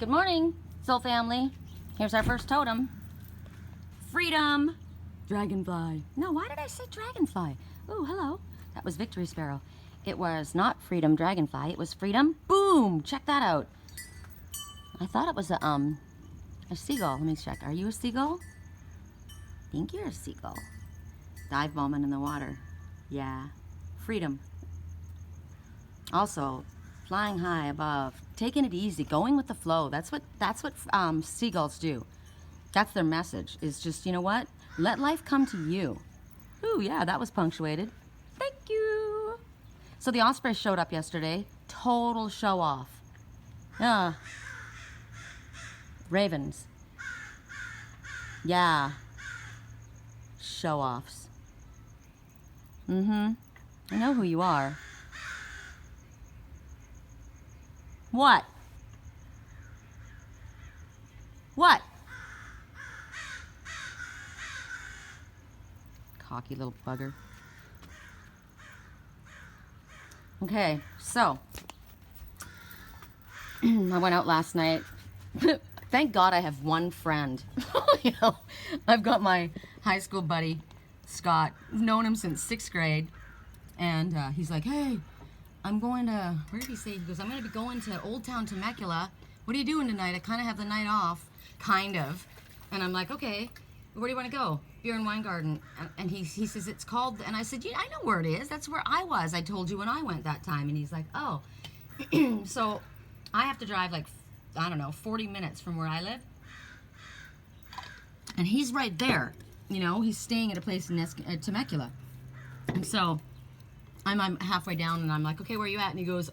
Good morning, Soul Family. Here's our first totem. Freedom. Dragonfly. No, why did I say dragonfly? Oh, hello. That was Victory Sparrow. It was not Freedom Dragonfly. It was Freedom. Boom! Check that out. I thought it was a seagull. Let me check. Are you a seagull? I think you're a seagull. Dive moment in the water. Yeah. Freedom. Also, flying high above, taking it easy, going with the flow. That's what seagulls do. That's their message. Is just, you know what? Let life come to you. Ooh, yeah, that was punctuated. Thank you. So the osprey showed up yesterday. Total show off. Ravens. Yeah. Show offs. I know who you are. What? What? Cocky little bugger. Okay, so I went out last night. Thank God I have one friend. You know, I've got my high school buddy, Scott. I've known him since 6th grade. And he's like, hey, I'm going to, where did he say? He goes, I'm going to be going to Old Town Temecula. What are you doing tonight? I kind of have the night off, kind of. And I'm like, okay, where do you want to go? Beer and Wine Garden. And he says, it's called, and I said, yeah, I know where it is. That's where I was. I told you when I went that time. And he's like, oh. So I have to drive like, I don't know, 40 minutes from where I live. And he's right there. You know, he's staying at a place in Temecula. And so I'm halfway down, and I'm like, okay, where are you at? And he goes,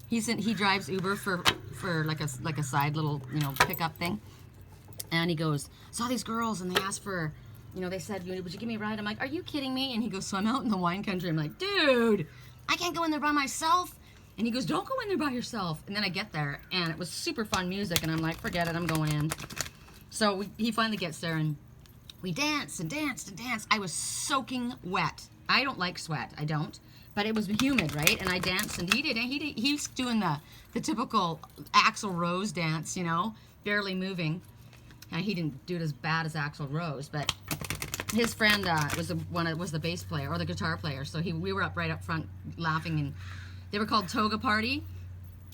he drives Uber for like a side little, you know, pickup thing. And he goes, saw these girls, and they asked for, you know, they said, would you give me a ride? I'm like, are you kidding me? And he goes, so I'm out in the wine country. I'm like, dude, I can't go in there by myself. And he goes, don't go in there by yourself. And then I get there, and it was super fun music, and I'm like, forget it, I'm going in. So he finally gets there, and we danced and danced and danced. I was soaking wet. I don't like sweat, I don't. But it was humid, right? And I danced, and he was doing the typical Axl Rose dance, you know, barely moving. And he didn't do it as bad as Axl Rose, but his friend was the bass player or the guitar player. So we were right up front laughing, and they were called Toga Party.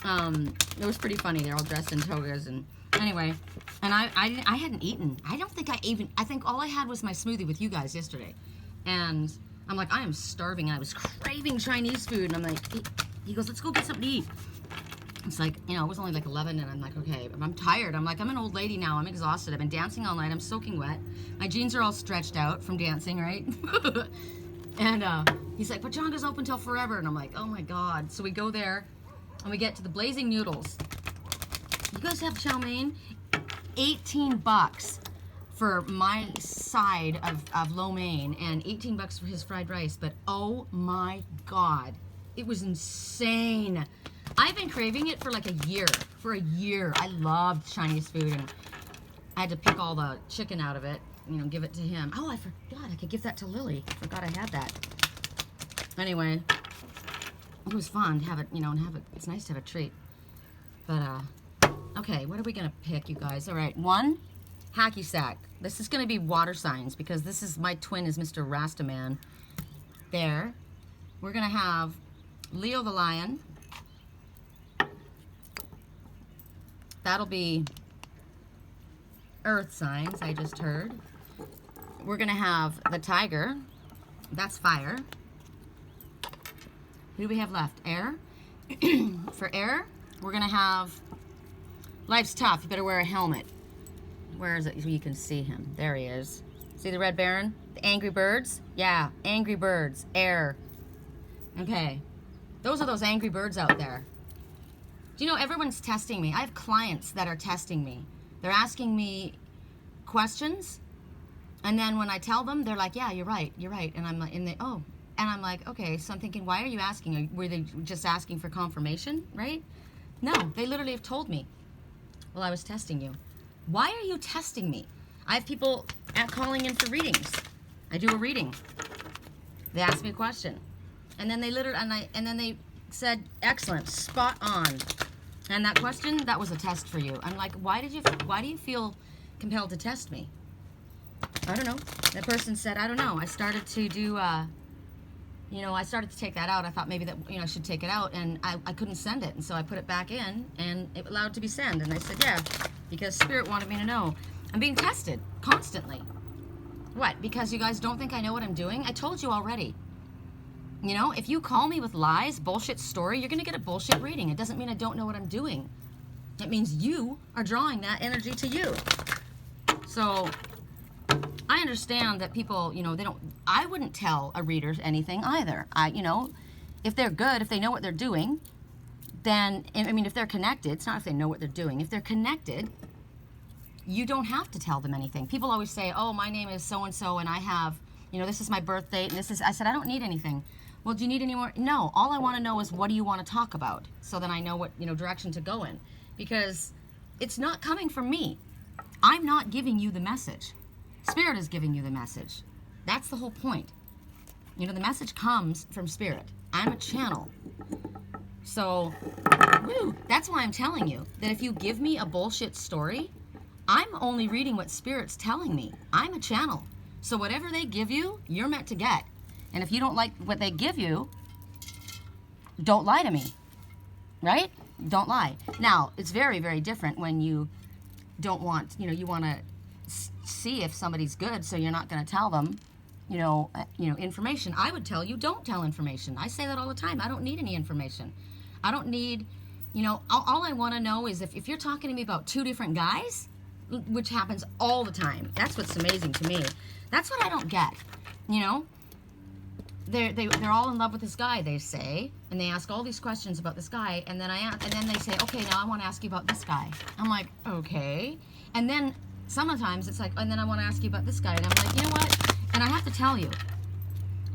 It was pretty funny. They're all dressed in togas, and anyway, and I hadn't eaten. I think all I had was my smoothie with you guys yesterday, and I'm like, I am starving. I was craving Chinese food, and I'm like, he goes, let's go get something to eat. It's like, you know, it was only like 11, and I'm like, okay, I'm tired. I'm like, I'm an old lady now. I'm exhausted. I've been dancing all night. I'm soaking wet. My jeans are all stretched out from dancing, right? And he's like, but Jonga's open till forever. And I'm like, oh my God. So we go there, and we get to the Blazing Noodles. You guys have chow mein? $18 for my side of lo mein, and $18 for his fried rice. But oh my God, it was insane. I've been craving it for like a year. For a year. I loved Chinese food, and I had to pick all the chicken out of it, you know, give it to him. Oh, I forgot I could give that to Lily. Forgot I had that. Anyway, it was fun to have it, you know, and have it. It's nice to have a treat. But okay, what are we gonna pick, you guys? All right, one hacky sack. This is gonna be water signs, because this is, my twin is Mr. Rastaman. There. We're gonna have Leo the lion. That'll be earth signs, I just heard. We're gonna have the tiger. That's fire. Who do we have left? Air. For air, we're gonna have life's tough. You better wear a helmet. Where is it so you can see him? There he is. See the Red Baron? The Angry Birds? Yeah, Angry Birds. Air. Okay. Those are those angry birds out there. Do you know, everyone's testing me. I have clients that are testing me. They're asking me questions, and then when I tell them, they're like, yeah, you're right. And I'm like, and I'm like, okay, so I'm thinking, why are you asking? Were they just asking for confirmation, right? No, they literally have told me, well, I was testing you. Why are you testing me? I have people calling in for readings. I do a reading. They ask me a question, and then they literally, and then they said, excellent, spot on. And that question, that was a test for you. I'm like, why do you feel compelled to test me? I don't know. That person said, I don't know. I started to do, I started to take that out. I thought maybe that, I should take it out, and I couldn't send it. And so I put it back in, and it allowed to be sent. And I said, yeah, because Spirit wanted me to know. I'm being tested constantly. What? Because you guys don't think I know what I'm doing? I told you already. If you call me with lies, bullshit story, you're going to get a bullshit reading. It doesn't mean I don't know what I'm doing. It means you are drawing that energy to you. So I understand that people, I wouldn't tell a reader anything either. If they're good, if they know what they're doing, then, if they're connected, it's not if they know what they're doing. If they're connected, you don't have to tell them anything. People always say, oh, my name is so-and-so, and I have, this is my birth date, and I said, I don't need anything. Well, do you need any more? No, all I want to know is what do you want to talk about, so then I know what, direction to go in. Because it's not coming from me. I'm not giving you the message. Spirit is giving you the message. That's the whole point. The message comes from Spirit. I'm a channel. So, that's why I'm telling you that if you give me a bullshit story, I'm only reading what Spirit's telling me. I'm a channel. So whatever they give you, you're meant to get. And if you don't like what they give you, don't lie to me. Right? Don't lie. Now, it's very, very different when you don't want, you want to see if somebody's good, so you're not going to tell them, information. I would tell you, don't tell information. I say that all the time. I don't need any information. I don't need, all I want to know is if you're talking to me about two different guys, which happens all the time. That's what's amazing to me. That's what I don't get. They're all in love with this guy, they say, and they ask all these questions about this guy, and then they say, okay, now I want to ask you about this guy. I'm like, okay. And then sometimes it's like, and then I want to ask you about this guy, and I'm like, you know what? And I have to tell you,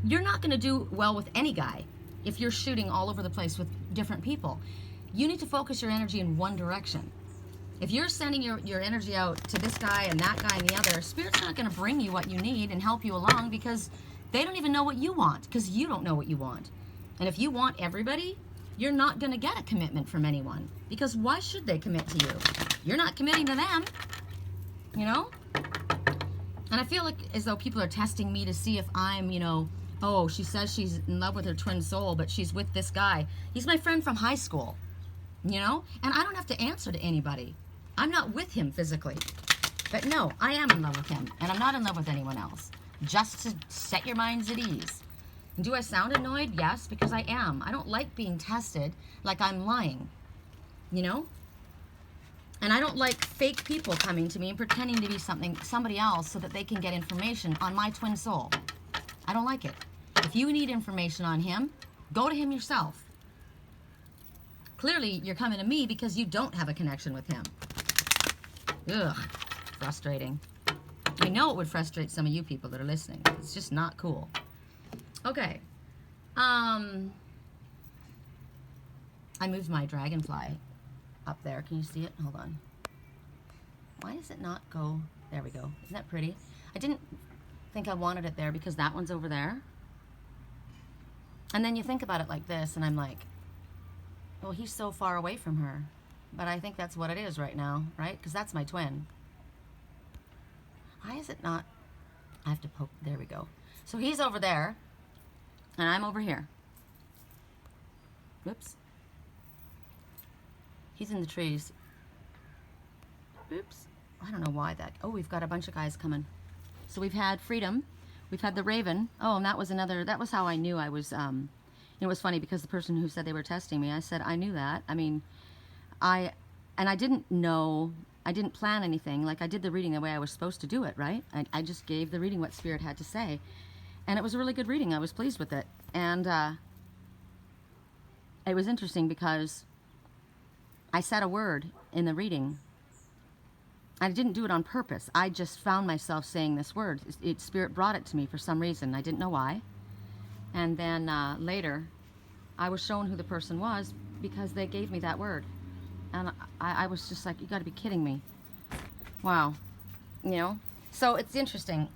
you're not going to do well with any guy if you're shooting all over the place with different people. You need to focus your energy in one direction. If you're sending your energy out to this guy and that guy and the other, Spirit's not going to bring you what you need and help you along because they don't even know what you want, because you don't know what you want. And if you want everybody, you're not going to get a commitment from anyone, because why should they commit to you? You're not committing to them, And I feel like as though people are testing me to see if I'm, oh, she says she's in love with her twin soul, but she's with this guy. He's my friend from high school, And I don't have to answer to anybody. I'm not with him physically. But no, I am in love with him, and I'm not in love with anyone else. Just to set your minds at ease. Do I sound annoyed? Yes, because I am. I don't like being tested like I'm lying, And I don't like fake people coming to me and pretending to be somebody else so that they can get information on my twin soul. I don't like it. If you need information on him, go to him yourself. Clearly, you're coming to me because you don't have a connection with him. Ugh, frustrating. I know it would frustrate some of you people that are listening. It's just not cool. Okay. I moved my dragonfly up there. Can you see it? Hold on. Why does it not go? There we go. Isn't that pretty? I didn't think I wanted it there because that one's over there. And then you think about it like this, and I'm like, well, he's so far away from her. But I think that's what it is right now, right? Because that's my twin. Why is it not? I have to poke. There we go. So he's over there, and I'm over here. Whoops. He's in the trees. Oops. I don't know why that. Oh, we've got a bunch of guys coming. So we've had Freedom. We've had the Raven. Oh, and that was how I knew I was, it was funny because the person who said they were testing me, I said, I knew that. I didn't know, I didn't plan anything. Like, I did the reading the way I was supposed to do it, right? I just gave the reading what Spirit had to say. And it was a really good reading. I was pleased with it. And it was interesting because I said a word in the reading. I didn't do it on purpose. I just found myself saying this word. Spirit brought it to me for some reason. I didn't know why. And then later, I was shown who the person was because they gave me that word. And I was just like, you got to be kidding me. Wow. So it's interesting.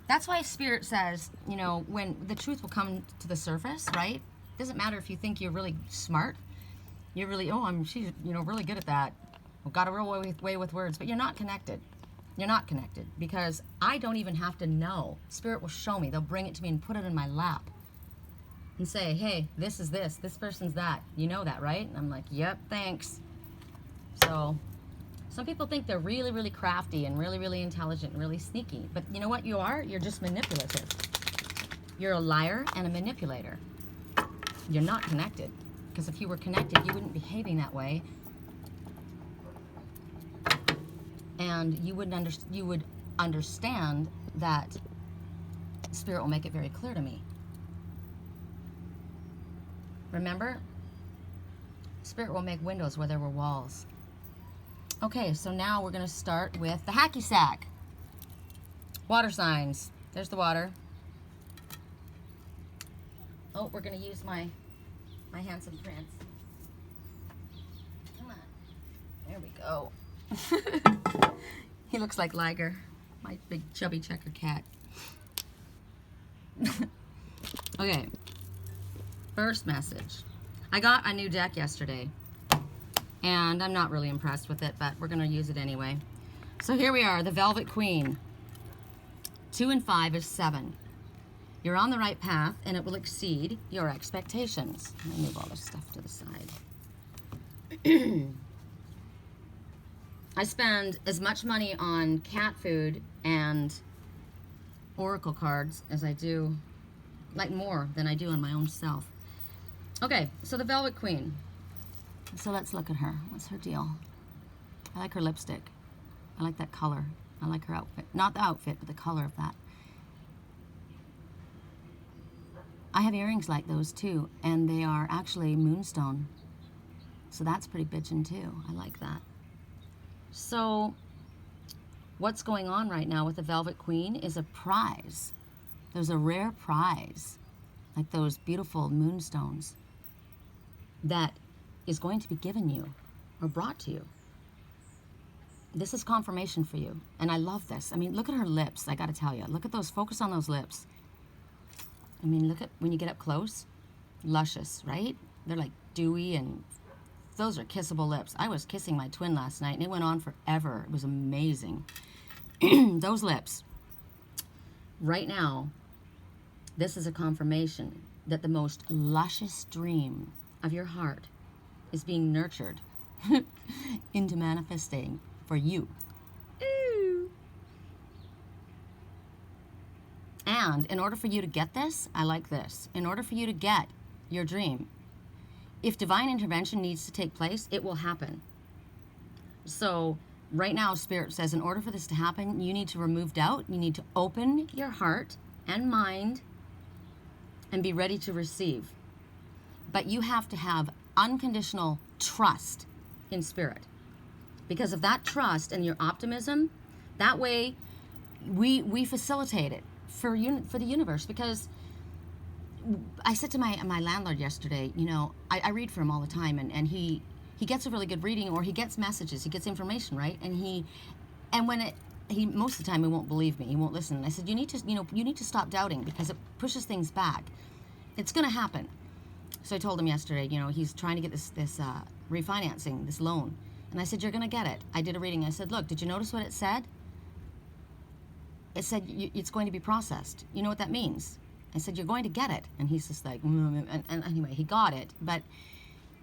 That's why Spirit says, when the truth will come to the surface, right? It doesn't matter if you think you're really smart. You're really, she's, really good at that. Got a real way with words, but you're not connected. You're not connected because I don't even have to know. Spirit will show me. They'll bring it to me and put it in my lap and say, hey, this is this person's that. You know that, right? And I'm like, yep, thanks. So some people think they're really, really crafty and really, really intelligent and really sneaky. But you know what you are? You're just manipulative. You're a liar and a manipulator. You're not connected. Because if you were connected, you wouldn't be behaving that way. And you would understand that Spirit will make it very clear to me. Remember? Spirit will make windows where there were walls. Okay, so now we're going to start with the hacky sack. Water signs. There's the water. Oh, we're going to use my handsome prince. Come on. There we go. He looks like Liger, my big chubby checker cat. Okay. First message. I got a new deck yesterday. And I'm not really impressed with it, but we're going to use it anyway. So here we are, the Velvet Queen. 2 and 5 is 7. You're on the right path, and it will exceed your expectations. Let me move all this stuff to the side. I spend as much money on cat food and oracle cards as I do, like more than I do on my own self. Okay, so the Velvet Queen. So let's look at her. What's her deal? I like her lipstick. I like that color. I like her outfit. Not the outfit, but the color of that. I have earrings like those too, and they are actually moonstone. So that's pretty bitchin' too. I like that. So what's going on right now with the Velvet Queen is a prize. There's a rare prize, like those beautiful moonstones, that is going to be given you or brought to you. This is confirmation for you. And I love this. I mean, look at her lips. I got to tell you. Look at those. Focus on those lips. I mean, look at when you get up close. Luscious, right? They're like dewy, and those are kissable lips. I was kissing my twin last night, and it went on forever. It was amazing. Those lips. Right now, this is a confirmation that the most luscious dream of your heart is being nurtured into manifesting for you. Ooh. And in order for you to get this, I like this. In order for you to get your dream, if divine intervention needs to take place, it will happen. So right now, Spirit says in order for this to happen, you need to remove doubt. You need to open your heart and mind and be ready to receive. But you have to have unconditional trust in Spirit. Because of that trust and your optimism, that way we facilitate it for the universe. Because I said to my landlord yesterday, I read for him all the time, and he gets a really good reading, or he gets messages, he gets information, right? And when he most of the time he won't believe me, he won't listen. And I said, you need to stop doubting, because it pushes things back. It's going to happen. So I told him yesterday, he's trying to get this refinancing, this loan. And I said, you're going to get it. I did a reading. I said, look, did you notice what it said? It said it's going to be processed. You know what that means? I said, you're going to get it. And he's just like, and anyway, he got it. But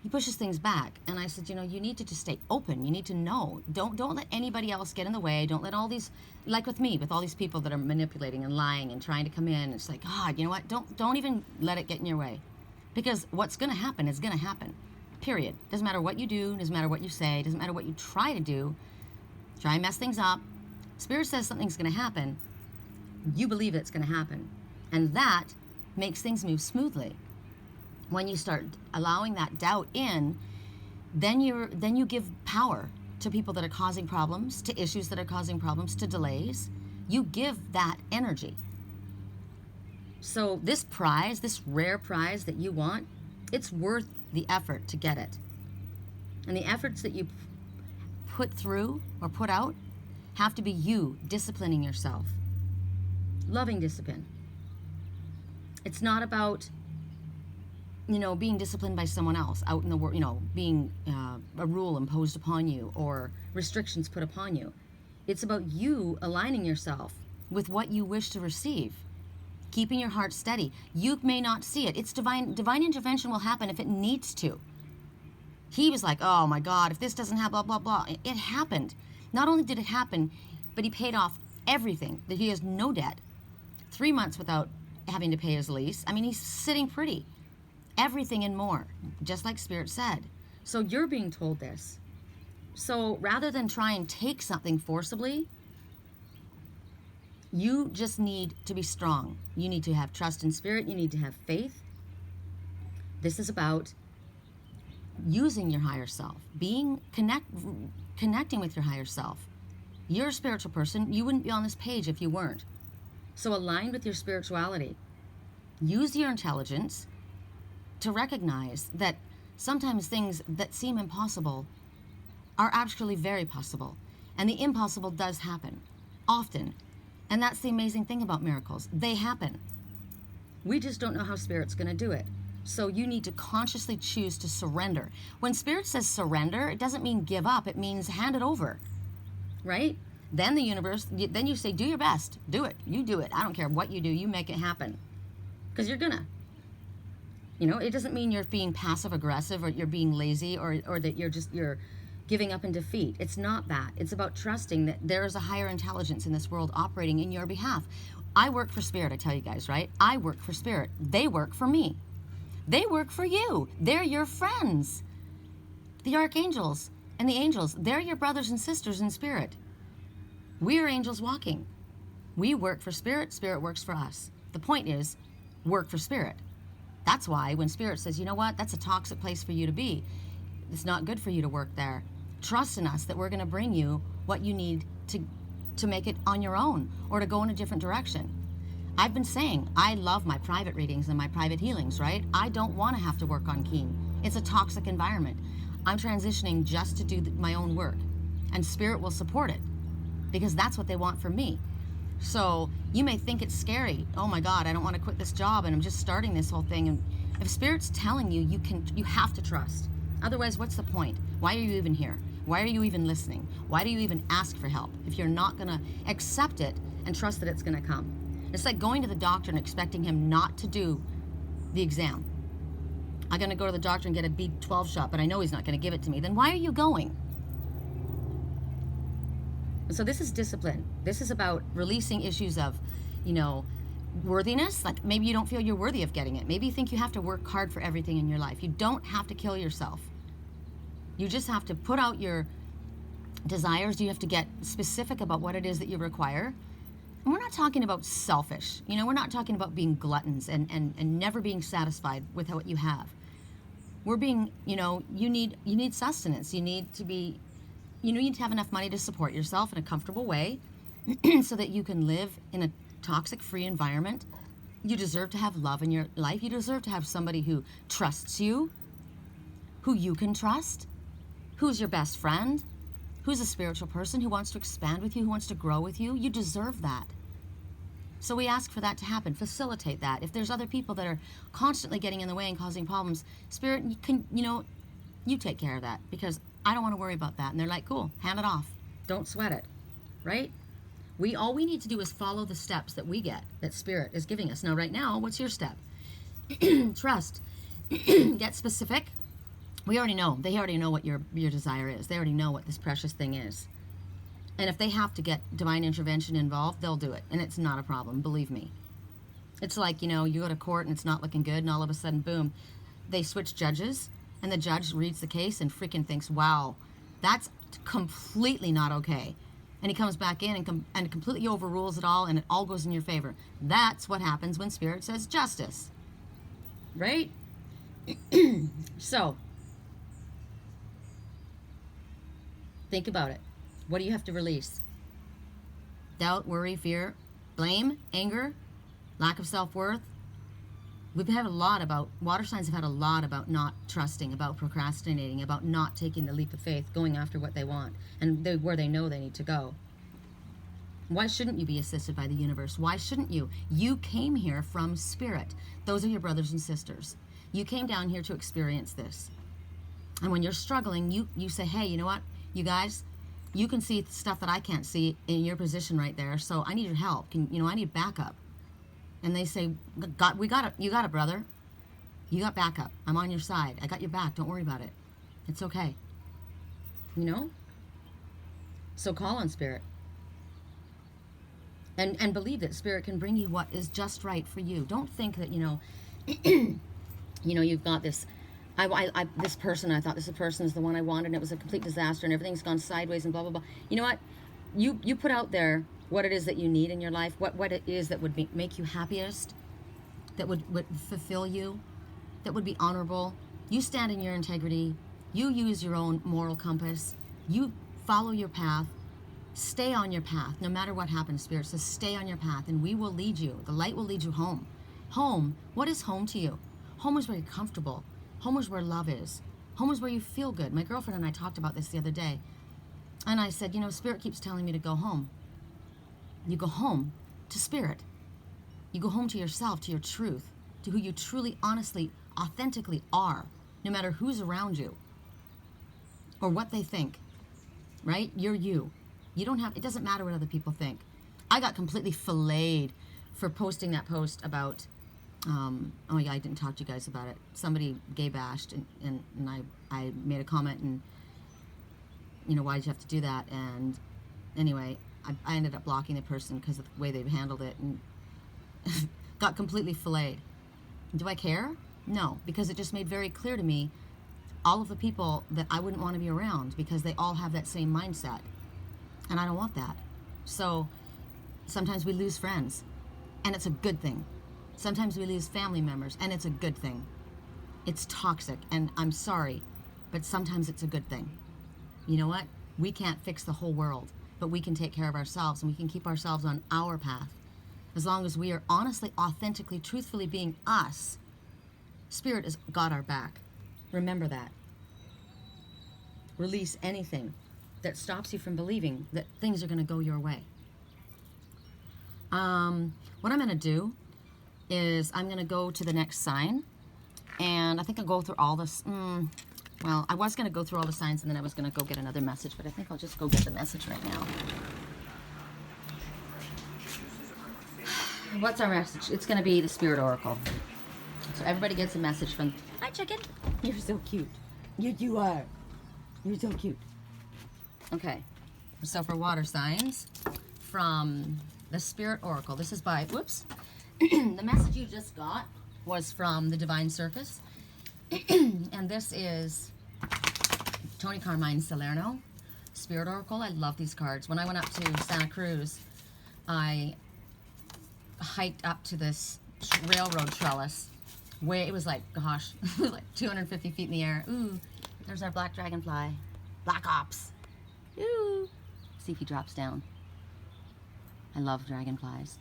he pushes things back. And I said, you need to just stay open. You need to know. Don't let anybody else get in the way. Don't let all these, like with me, with all these people that are manipulating and lying and trying to come in. It's like, God, you know what? Don't even let it get in your way. Because what's going to happen is going to happen. Period. Doesn't matter what you do. Doesn't matter what you say. Doesn't matter what you try to do. Try and mess things up. Spirit says something's going to happen. You believe it's going to happen. And that makes things move smoothly. When you start allowing that doubt in, then you give power to people that are causing problems, to issues that are causing problems, to delays. You give that energy. So this prize, this rare prize that you want, it's worth the effort to get it. And the efforts that you put through or put out have to be you disciplining yourself. Loving discipline. It's not about being disciplined by someone else out in the world, being a rule imposed upon you or restrictions put upon you. It's about you aligning yourself with what you wish to receive, keeping your heart steady. You may not see it. It's divine intervention will happen if it needs to. He was like, oh my God, if this doesn't happen, blah, blah, blah. It happened. Not only did it happen, but he paid off everything. That he has no debt. 3 months without having to pay his lease. I mean, he's sitting pretty. Everything and more, just like Spirit said. So you're being told this. So rather than try and take something forcibly, you just need to be strong. You need to have trust in Spirit. You need to have faith. This is about using your higher self, connecting with your higher self. You're a spiritual person. You wouldn't be on this page if you weren't. So align with your spirituality. Use your intelligence to recognize that sometimes things that seem impossible are actually very possible. And the impossible does happen, often. And that's the amazing thing about miracles. They happen. We just don't know how Spirit's going to do it. So you need to consciously choose to surrender. When Spirit says surrender, it doesn't mean give up. It means hand it over, right? Then the universe, then you say, do your best. Do it. You do it. I don't care what you do. You make it happen. Because you're going to. It doesn't mean you're being passive aggressive or you're being lazy or that you're giving up in defeat. It's not that. It's about trusting that there is a higher intelligence in this world operating in your behalf. I work for Spirit, I tell you guys, right? I work for Spirit. They work for me. They work for you. They're your friends. The archangels and the angels, they're your brothers and sisters in Spirit. We are angels walking. We work for Spirit. Spirit works for us. The point is, work for Spirit. That's why when Spirit says, you know what, that's a toxic place for you to be. It's not good for you to work there. Trust in us that we're going to bring you what you need to make it on your own or to go in a different direction. I've been saying I love my private readings and my private healings, right? I don't want to have to work on Keen. It's a toxic environment. I'm transitioning just to do my own work. And Spirit will support it because that's what they want from me. So you may think it's scary. Oh my God, I don't want to quit this job and I'm just starting this whole thing. And if Spirit's telling you, you have to trust. Otherwise, what's the point? Why are you even here? Why are you even listening? Why do you even ask for help if you're not going to accept it and trust that it's going to come? It's like going to the doctor and expecting him not to do the exam. I'm going to go to the doctor and get a B12 shot, but I know he's not going to give it to me. Then why are you going? So this is discipline. This is about releasing issues of, worthiness. Like maybe you don't feel you're worthy of getting it. Maybe you think you have to work hard for everything in your life. You don't have to kill yourself. You just have to put out your desires. You have to get specific about what it is that you require. And we're not talking about selfish. We're not talking about being gluttons and never being satisfied with what you have. We're being, you need sustenance. You need to have enough money to support yourself in a comfortable way so that you can live in a toxic-free environment. You deserve to have love in your life. You deserve to have somebody who trusts you, who you can trust, who's your best friend, who's a spiritual person, who wants to expand with you, who wants to grow with you. You deserve that. So we ask for that to happen. Facilitate that. If there's other people that are constantly getting in the way and causing problems, Spirit, you take care of that because I don't want to worry about that. And they're like, cool, hand it off. Don't sweat it, right? All we need to do is follow the steps that we get, that Spirit is giving us. Now, right now, what's your step? Trust. Get specific. We already know. They already know what your desire is. They already know what this precious thing is. And if they have to get divine intervention involved, they'll do it. And it's not a problem, believe me. It's like, you go to court and it's not looking good, and all of a sudden, boom, they switch judges, and the judge reads the case and freaking thinks, wow, that's completely not okay. And he comes back in and completely overrules it all, and it all goes in your favor. That's what happens when Spirit says justice. Right? So, think about it. What do you have to release? Doubt, worry, fear, blame, anger, lack of self-worth. Water signs have had a lot about not trusting, about procrastinating, about not taking the leap of faith, going after what they want, and where they know they need to go. Why shouldn't you be assisted by the universe? Why shouldn't you? You came here from Spirit. Those are your brothers and sisters. You came down here to experience this. And when you're struggling, you say, hey, you know what? You guys, you can see stuff that I can't see in your position right there. So I need your help. I need backup. And they say, God, we got it. You got it, brother. You got backup. I'm on your side. I got your back. Don't worry about it. It's okay. So call on Spirit. And believe that Spirit can bring you what is just right for you. Don't think that, you've got this, this person, I thought this person is the one I wanted, and it was a complete disaster, and everything's gone sideways, and blah, blah, blah. You know what? You put out there what it is that you need in your life, what it is that would make you happiest, that would fulfill you, that would be honorable. You stand in your integrity. You use your own moral compass. You follow your path. Stay on your path. No matter what happens, Spirit says stay on your path, and we will lead you. The light will lead you home. Home. What is home to you? Home is where you're comfortable. Home is where love is. Home is where you feel good. My girlfriend and I talked about this the other day. And I said, Spirit keeps telling me to go home. You go home to Spirit. You go home to yourself, to your truth, to who you truly, honestly, authentically are, no matter who's around you or what they think, right? You're you. It doesn't matter what other people think. I got completely filleted for posting that post about, oh yeah, I didn't talk to you guys about it. Somebody gay bashed, and I made a comment, and, why did you have to do that? And anyway, I ended up blocking the person because of the way they've handled it, and got completely filleted. Do I care? No, because it just made very clear to me all of the people that I wouldn't want to be around because they all have that same mindset. And I don't want that. So sometimes we lose friends, and it's a good thing. Sometimes we lose family members, and it's a good thing. It's toxic, and I'm sorry, but sometimes it's a good thing. You know what? We can't fix the whole world, but we can take care of ourselves, and we can keep ourselves on our path. As long as we are honestly, authentically, truthfully being us, Spirit has got our back. Remember that. Release anything that stops you from believing that things are going to go your way. What I'm going to do is I'm going to go to the next sign, and I think I'll go through all this. Well, I was going to go through all the signs, and then I was going to go get another message, but I think I'll just go get the message right now. What's our message? It's going to be the Spirit Oracle. So everybody gets a message from... Hi, chicken. You're so cute. You are. You're so cute. Okay. So for water signs, from the Spirit Oracle. This is by... Whoops. The message you just got was from the Divine Circus. And this is Tony Carmine Salerno, Spirit Oracle. I love these cards. When I went up to Santa Cruz, I hiked up to this railroad trellis. It was like, gosh, like 250 feet in the air. Ooh, there's our black dragonfly. Black Ops. Ooh. See if he drops down. I love dragonflies.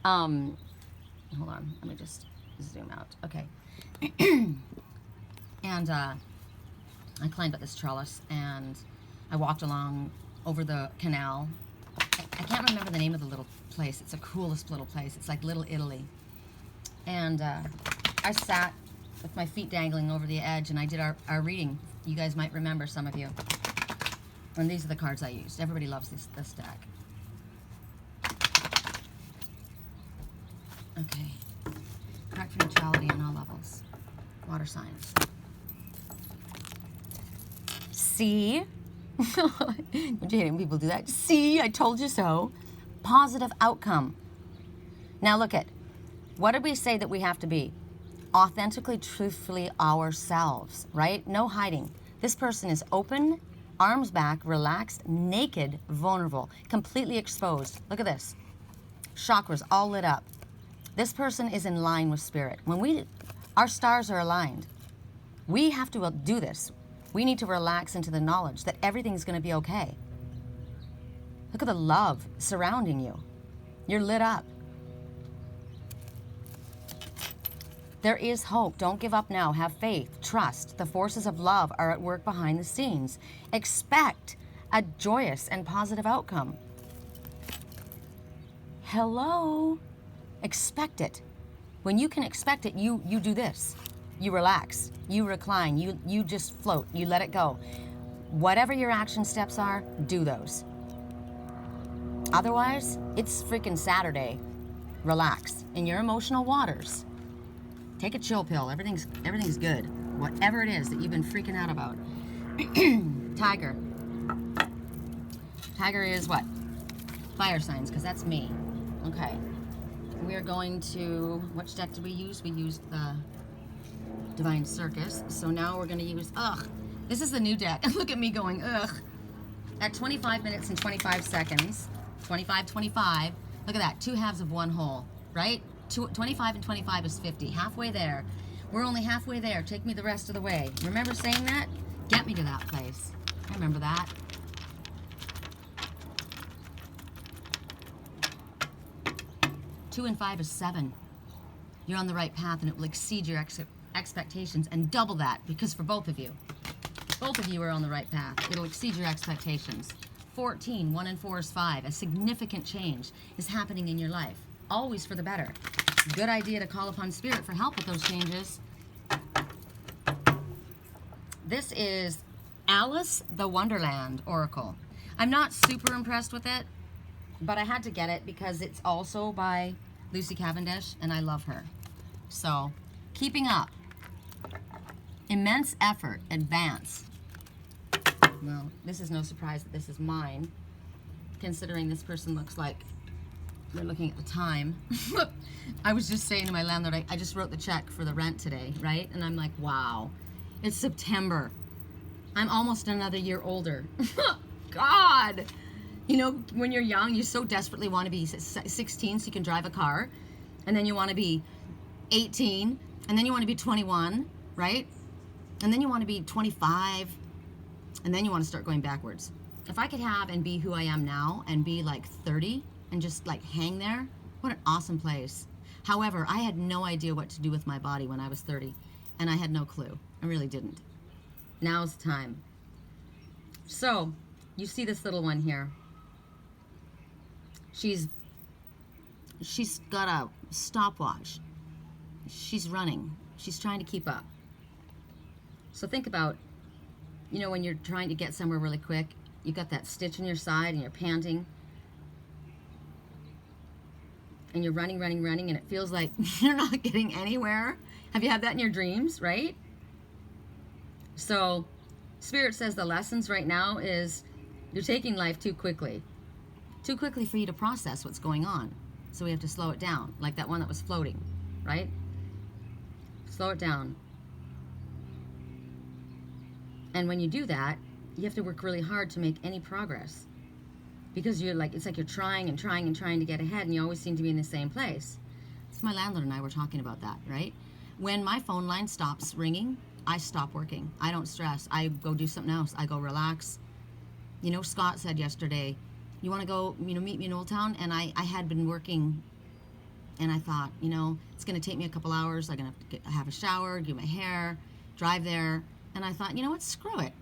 Hold on, let me just zoom out. Okay. And I climbed up this trellis, and I walked along over the canal. I can't remember the name of the little place. It's the coolest little place. It's like Little Italy. And I sat with my feet dangling over the edge, and I did our reading. You guys might remember, some of you. And these are the cards I used. Everybody loves this deck. Okay. Correct neutrality on all levels. Water signs. See? Don't you hate when people do that? See, I told you so. Positive outcome. Now look at, what did we say that we have to be? Authentically, truthfully ourselves, right? No hiding. This person is open, arms back, relaxed, naked, vulnerable, completely exposed. Look at this. Chakras all lit up. This person is in line with Spirit. When our stars are aligned, we have to do this. We need to relax into the knowledge that everything's going to be okay. Look at the love surrounding you. You're lit up. There is hope. Don't give up now. Have faith. Trust. The forces of love are at work behind the scenes. Expect a joyous and positive outcome. Hello? Expect it. When you can expect it, you do this. You relax, you recline, you just float, you let it go. Whatever your action steps are, do those. Otherwise, it's freaking Saturday. Relax in your emotional waters. Take a chill pill. Everything's good. Whatever it is that you've been freaking out about. Tiger. Tiger is what? Fire signs, because that's me. Okay. We are going to, which deck did we use? We used the Divine Circus. So now we're going to use, this is the new deck. Look at me going, At 25 minutes and 25 seconds, 25, look at that, 2 halves of 1 whole, right? 25 and 25 is 50, halfway there. We're only halfway there. Take me the rest of the way. Remember saying that? Get me to that place. I remember that. Two and 5 is 7. You're on the right path, and it will exceed your expectations and double that, because for both of you are on the right path. It'll exceed your expectations. 14, 1 and 4 is 5. A significant change is happening in your life, always for the better. Good idea to call upon Spirit for help with those changes. This is Alice the Wonderland Oracle. I'm not super impressed with it, but I had to get it because it's also by Lucy Cavendish, and I love her. So, keeping up. Immense effort, advance. Well, this is no surprise that this is mine, considering this person looks like they're looking at the time. I was just saying to my landlord, I just wrote the check for the rent today, right? And I'm like, wow, it's September. I'm almost another year older. God! You know, when you're young, you so desperately want to be 16 so you can drive a car. And then you want to be 18. And then you want to be 21, right? And then you want to be 25. And then you want to start going backwards. If I could have and be who I am now and be like 30 and just like hang there, what an awesome place. However, I had no idea what to do with my body when I was 30. And I had no clue. I really didn't. Now's the time. So, you see this little one here. She's got a stopwatch. She's running. She's trying to keep up. So think about, you know, when you're trying to get somewhere really quick, you got that stitch in your side and you're panting. And you're running, and it feels like you're not getting anywhere. Have you had that in your dreams, right? So, Spirit says the lessons right now is you're taking life too quickly. Too quickly for you to process what's going on. So we have to slow it down, like that one that was floating, right? Slow it down. And when you do that, you have to work really hard to make any progress. Because you're like, it's like you're trying to get ahead, and you always seem to be in the same place. So my landlord and I were talking about that, right? When my phone line stops ringing, I stop working. I don't stress. I go do something else. I go relax. You know, Scott said yesterday, you want to go, you know, meet me in Old Town? And I had been working, and I thought, you know, it's going to take me a couple hours. I'm going to have a shower, do my hair, drive there. And I thought, you know what, screw it.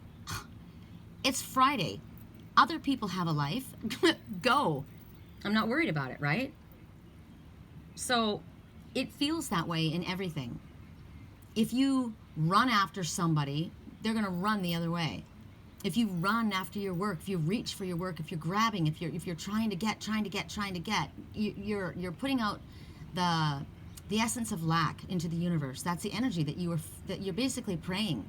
It's Friday. Other people have a life. Go. I'm not worried about it, right? So it feels that way in everything. If you run after somebody, they're going to run the other way. If you run after your work, if you reach for your work, if you're grabbing, if you're trying to get, you're putting out the essence of lack into the universe. That's the energy that you're basically praying.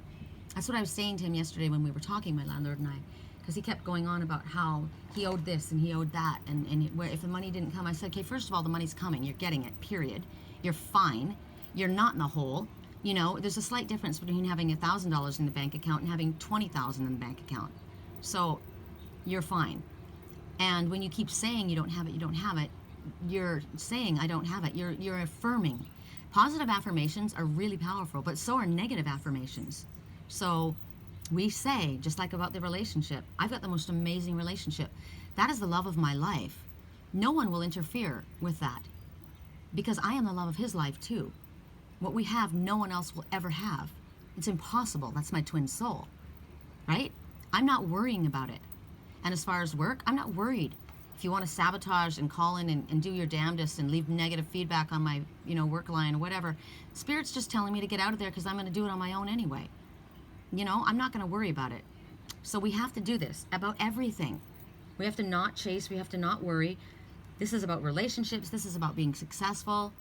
That's what I was saying to him yesterday when we were talking, my landlord and I, because he kept going on about how he owed this and he owed that, and if the money didn't come, I said, okay, first of all, the money's coming. You're getting it, period. You're fine. You're not in the hole. You know, there's a slight difference between having $1,000 in the bank account and having $20,000 in the bank account. So you're fine. And when you keep saying you don't have it, you're saying I don't have it. You're affirming. Positive affirmations are really powerful, but so are negative affirmations. So we say, just like about the relationship, I've got the most amazing relationship. That is the love of my life. No one will interfere with that, because I am the love of his life too. What we have, no one else will ever have. It's impossible. That's my twin soul, right? I'm not worrying about it. And as far as work, I'm not worried. if you want to sabotage and call in and do your damnedest and leave negative feedback on my, work line or whatever, Spirit's just telling me to get out of there because I'm going to do it on my own anyway. I'm not going to worry about it. So we have to do this about everything. We have to not chase. We have to not worry. This is about relationships. This is about being successful.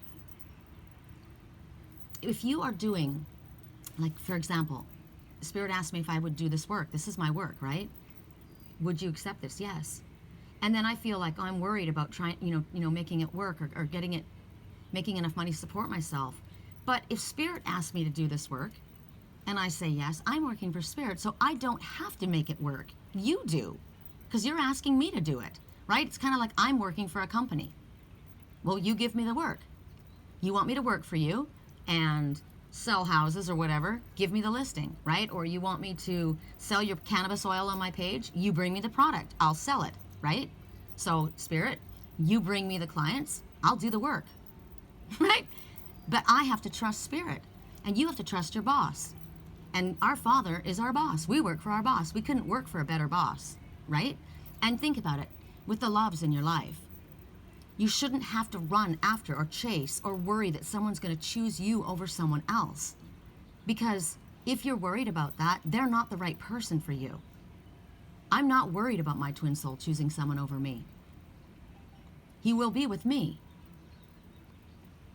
If you are doing, like, for example, Spirit asked me if I would do this work. This is my work, right? Would you accept this? Yes. And then I feel like I'm worried about trying, making it work or making enough money to support myself. But if Spirit asks me to do this work and I say yes, I'm working for Spirit, so I don't have to make it work. You do, because you're asking me to do it, right? It's kind of like I'm working for a company. Well, you give me the work. You want me to work for you and sell houses or whatever, give me the listing, right? Or you want me to sell your cannabis oil on my page, you bring me the product, I'll sell it, right? So Spirit, you bring me the clients, I'll do the work, right? But I have to trust Spirit, and you have to trust your boss. And our Father is our boss. We work for our boss. We couldn't work for a better boss, right? And think about it, with the loves in your life, you shouldn't have to run after or chase or worry that someone's going to choose you over someone else. Because if you're worried about that, they're not the right person for you. I'm not worried about my twin soul choosing someone over me. He will be with me.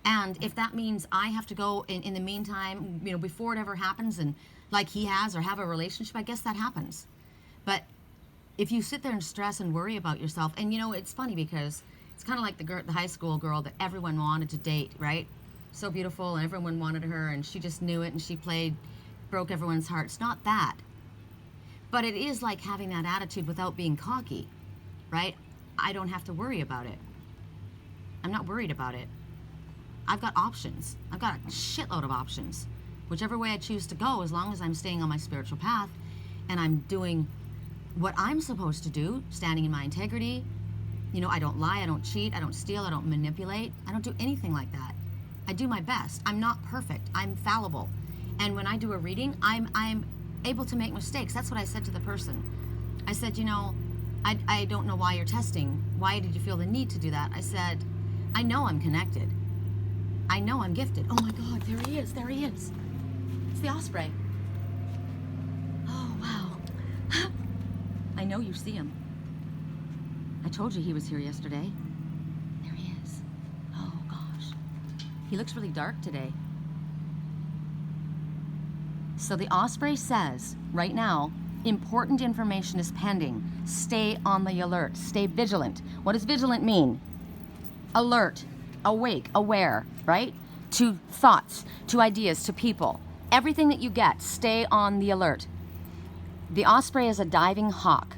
And if that means I have to go in the meantime, before it ever happens and like he has or have a relationship, I guess that happens. But if you sit there and stress and worry about yourself, and it's funny because it's kind of like the high school girl that everyone wanted to date, right? So beautiful, and everyone wanted her, and she just knew it, and she broke everyone's heart. It's not that. But it is like having that attitude without being cocky, right? I don't have to worry about it. I'm not worried about it. I've got options. I've got a shitload of options. Whichever way I choose to go, as long as I'm staying on my spiritual path, and I'm doing what I'm supposed to do, standing in my integrity. I don't lie, I don't cheat, I don't steal, I don't manipulate. I don't do anything like that. I do my best. I'm not perfect. I'm fallible. And when I do a reading, I'm able to make mistakes. That's what I said to the person. I said, I don't know why you're testing. Why did you feel the need to do that? I said, I know I'm connected. I know I'm gifted. Oh my God, there he is. There he is. It's the osprey. Oh, wow. I know you see him. I told you he was here yesterday. There he is. Oh gosh. He looks really dark today. So the osprey says, right now, important information is pending. Stay on the alert. Stay vigilant. What does vigilant mean? Alert, awake, aware, right? To thoughts, to ideas, to people. Everything that you get, stay on the alert. The osprey is a diving hawk.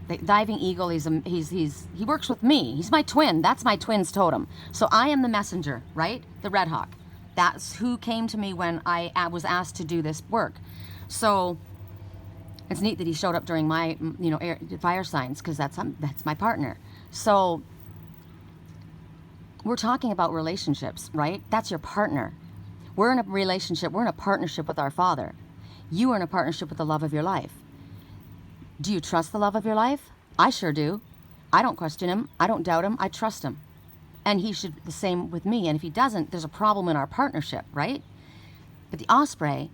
The diving eagle, he works with me. He's my twin. That's my twin's totem. So I am the messenger, right? The red hawk. That's who came to me when I was asked to do this work. So it's neat that he showed up during my, fire signs, because that's my partner. So we're talking about relationships, right? That's your partner. We're in a relationship. We're in a partnership with our Father. You are in a partnership with the love of your life. Do you trust the love of your life? I sure do. I don't question him. I don't doubt him. I trust him. And he should the same with me. And if he doesn't, there's a problem in our partnership, right? But the osprey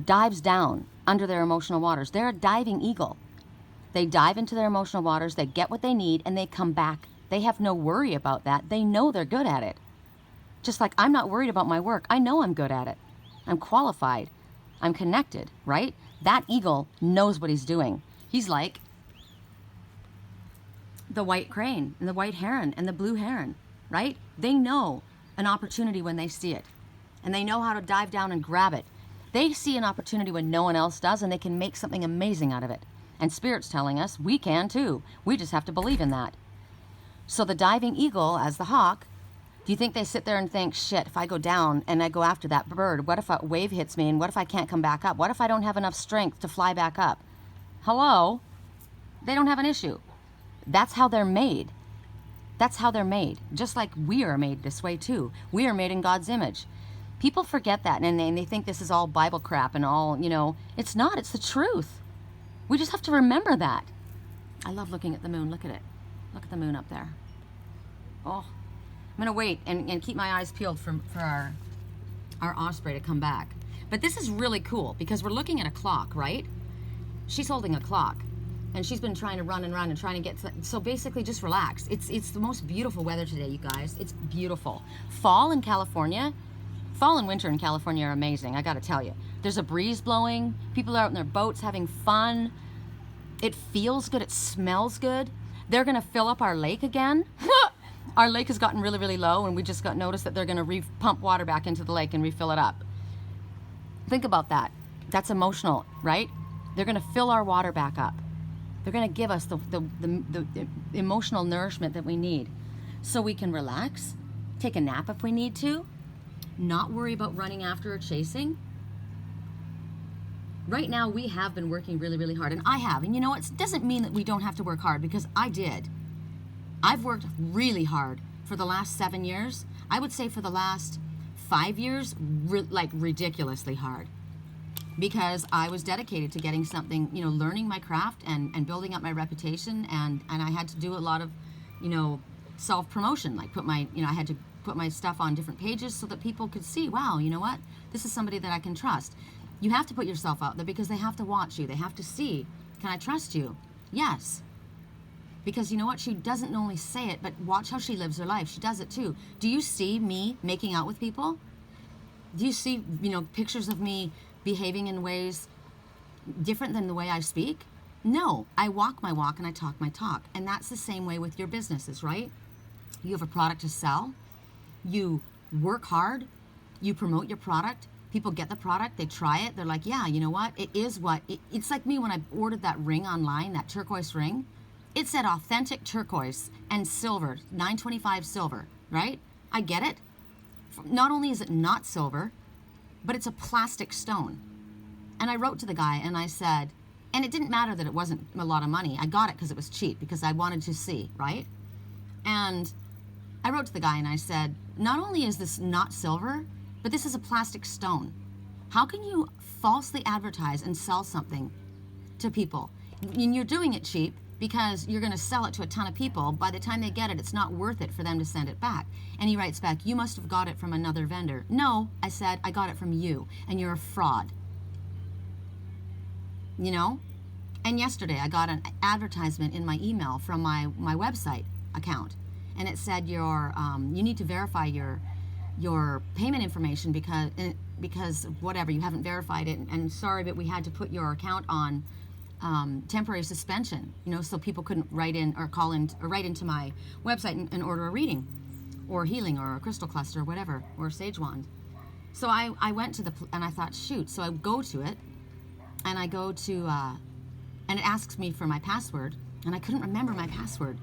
dives down under their emotional waters. They're a diving eagle. They dive into their emotional waters, they get what they need, and they come back. They have no worry about that. They know they're good at it. Just like I'm not worried about my work. I know I'm good at it. I'm qualified. I'm connected, right? That eagle knows what he's doing. He's like the white crane and the white heron and the blue heron, right? They know an opportunity when they see it. And they know how to dive down and grab it. They see an opportunity when no one else does, and they can make something amazing out of it. And Spirit's telling us we can too. We just have to believe in that. So the diving eagle, as the hawk, do you think they sit there and think, shit, if I go down and I go after that bird, what if a wave hits me, and what if I can't come back up? What if I don't have enough strength to fly back up? Hello? They don't have an issue. That's how they're made. That's how they're made. Just like we are made this way too. We are made in God's image. People forget that, and they think this is all Bible crap and all, it's not. It's the truth. We just have to remember that. I love looking at the moon. Look at it. Look at the moon up there. Oh, I'm gonna wait and keep my eyes peeled for our osprey to come back. But this is really cool because we're looking at a clock, right? She's holding a clock, and she's been trying to run and run and trying to get so basically just relax. It's the most beautiful weather today, you guys. It's beautiful. Fall in California, fall and winter in California are amazing, I gotta tell you. There's a breeze blowing, people are out in their boats having fun. It feels good, it smells good. They're gonna fill up our lake again. Our lake has gotten really, really low, and we just got noticed that they're gonna pump water back into the lake and refill it up. Think about that. That's emotional, right? They're gonna fill our water back up. They're gonna give us the emotional nourishment that we need so we can relax, take a nap if we need to, not worry about running after or chasing. Right now, we have been working really, really hard, and I have. And you know, it doesn't mean that we don't have to work hard, because I did. I've worked really hard for the last 7 years. I would say for the last 5 years, like ridiculously hard, because I was dedicated to getting something, you know, learning my craft and building up my reputation, and I had to do a lot of, you know, self-promotion, like I had to put my stuff on different pages so that people could see, wow, you know what, this is somebody that I can trust. You have to put yourself out there because they have to watch you. They have to see, can I trust you? Yes. Because you know what? She doesn't only say it, but watch how she lives her life. She does it too. Do you see me making out with people? Do you see, you know, pictures of me behaving in ways different than the way I speak? No. I walk my walk and I talk my talk. And that's the same way with your businesses, right? You have a product to sell. You work hard. You promote your product. People get the product, they try it, they're like, yeah, you know what, it is what, it's like me when I ordered that ring online, that turquoise ring. It said authentic turquoise and silver, 925 silver, right? I get it. Not only is it not silver, but it's a plastic stone. And I wrote to the guy and I said, and it didn't matter that it wasn't a lot of money. I got it because it was cheap, because I wanted to see, right? And I wrote to the guy and I said, not only is this not silver, but this is a plastic stone. How can you falsely advertise and sell something to people? And you're doing it cheap because you're going to sell it to a ton of people. By the time they get it, it's not worth it for them to send it back. And he writes back, you must have got it from another vendor. No, I said, I got it from you, and you're a fraud. You know? And yesterday I got an advertisement in my email from my website account, and it said you need to verify your payment information because whatever, you haven't verified it, and sorry, but we had to put your account on temporary suspension, you know, so people couldn't write in or call in or write into my website and order a reading or healing or a crystal cluster or whatever, or a sage wand. So I went to and I thought, shoot, so I go to it, and I go to and it asks me for my password, and I couldn't remember my password.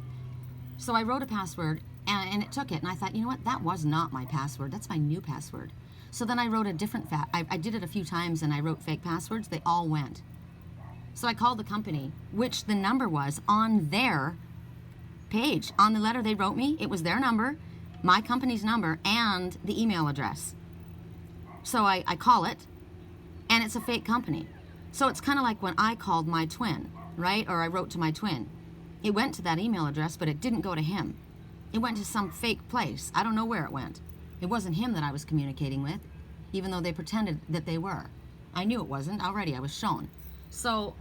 So I wrote a password, and it took it, and I thought, you know what, that was not my password, that's my new password. So then I wrote a different I did it a few times, and I wrote fake passwords. They all went. So I called the company, which the number was on their page. On the letter they wrote me, it was their number, my company's number, and the email address. So I call it, and it's a fake company. So it's kind of like when I called my twin, right? Or I wrote to my twin. It went to that email address, but it didn't go to him. It went to some fake place. I don't know where it went. It wasn't him that I was communicating with, even though they pretended that they were. I knew it wasn't already. I was shown. So,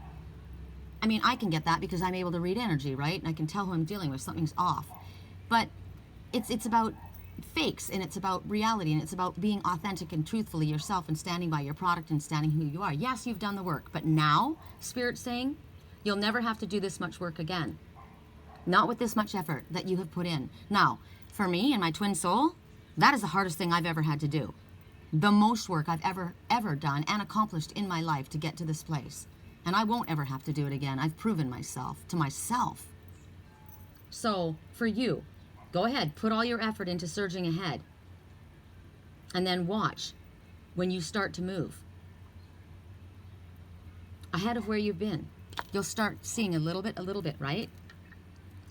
I mean, I can get that because I'm able to read energy, right? And I can tell who I'm dealing with. Something's off. But it's about fakes, and it's about reality, and it's about being authentic and truthfully yourself and standing by your product and standing who you are. Yes, you've done the work, but now, Spirit's saying, you'll never have to do this much work again. Not with this much effort that you have put in. Now, for me and my twin soul, that is the hardest thing I've ever had to do. The most work I've ever done and accomplished in my life to get to this place. And I won't ever have to do it again. I've proven myself to myself. So, for you, go ahead, put all your effort into surging ahead. And then watch when you start to move ahead of where you've been. You'll start seeing a little bit, right?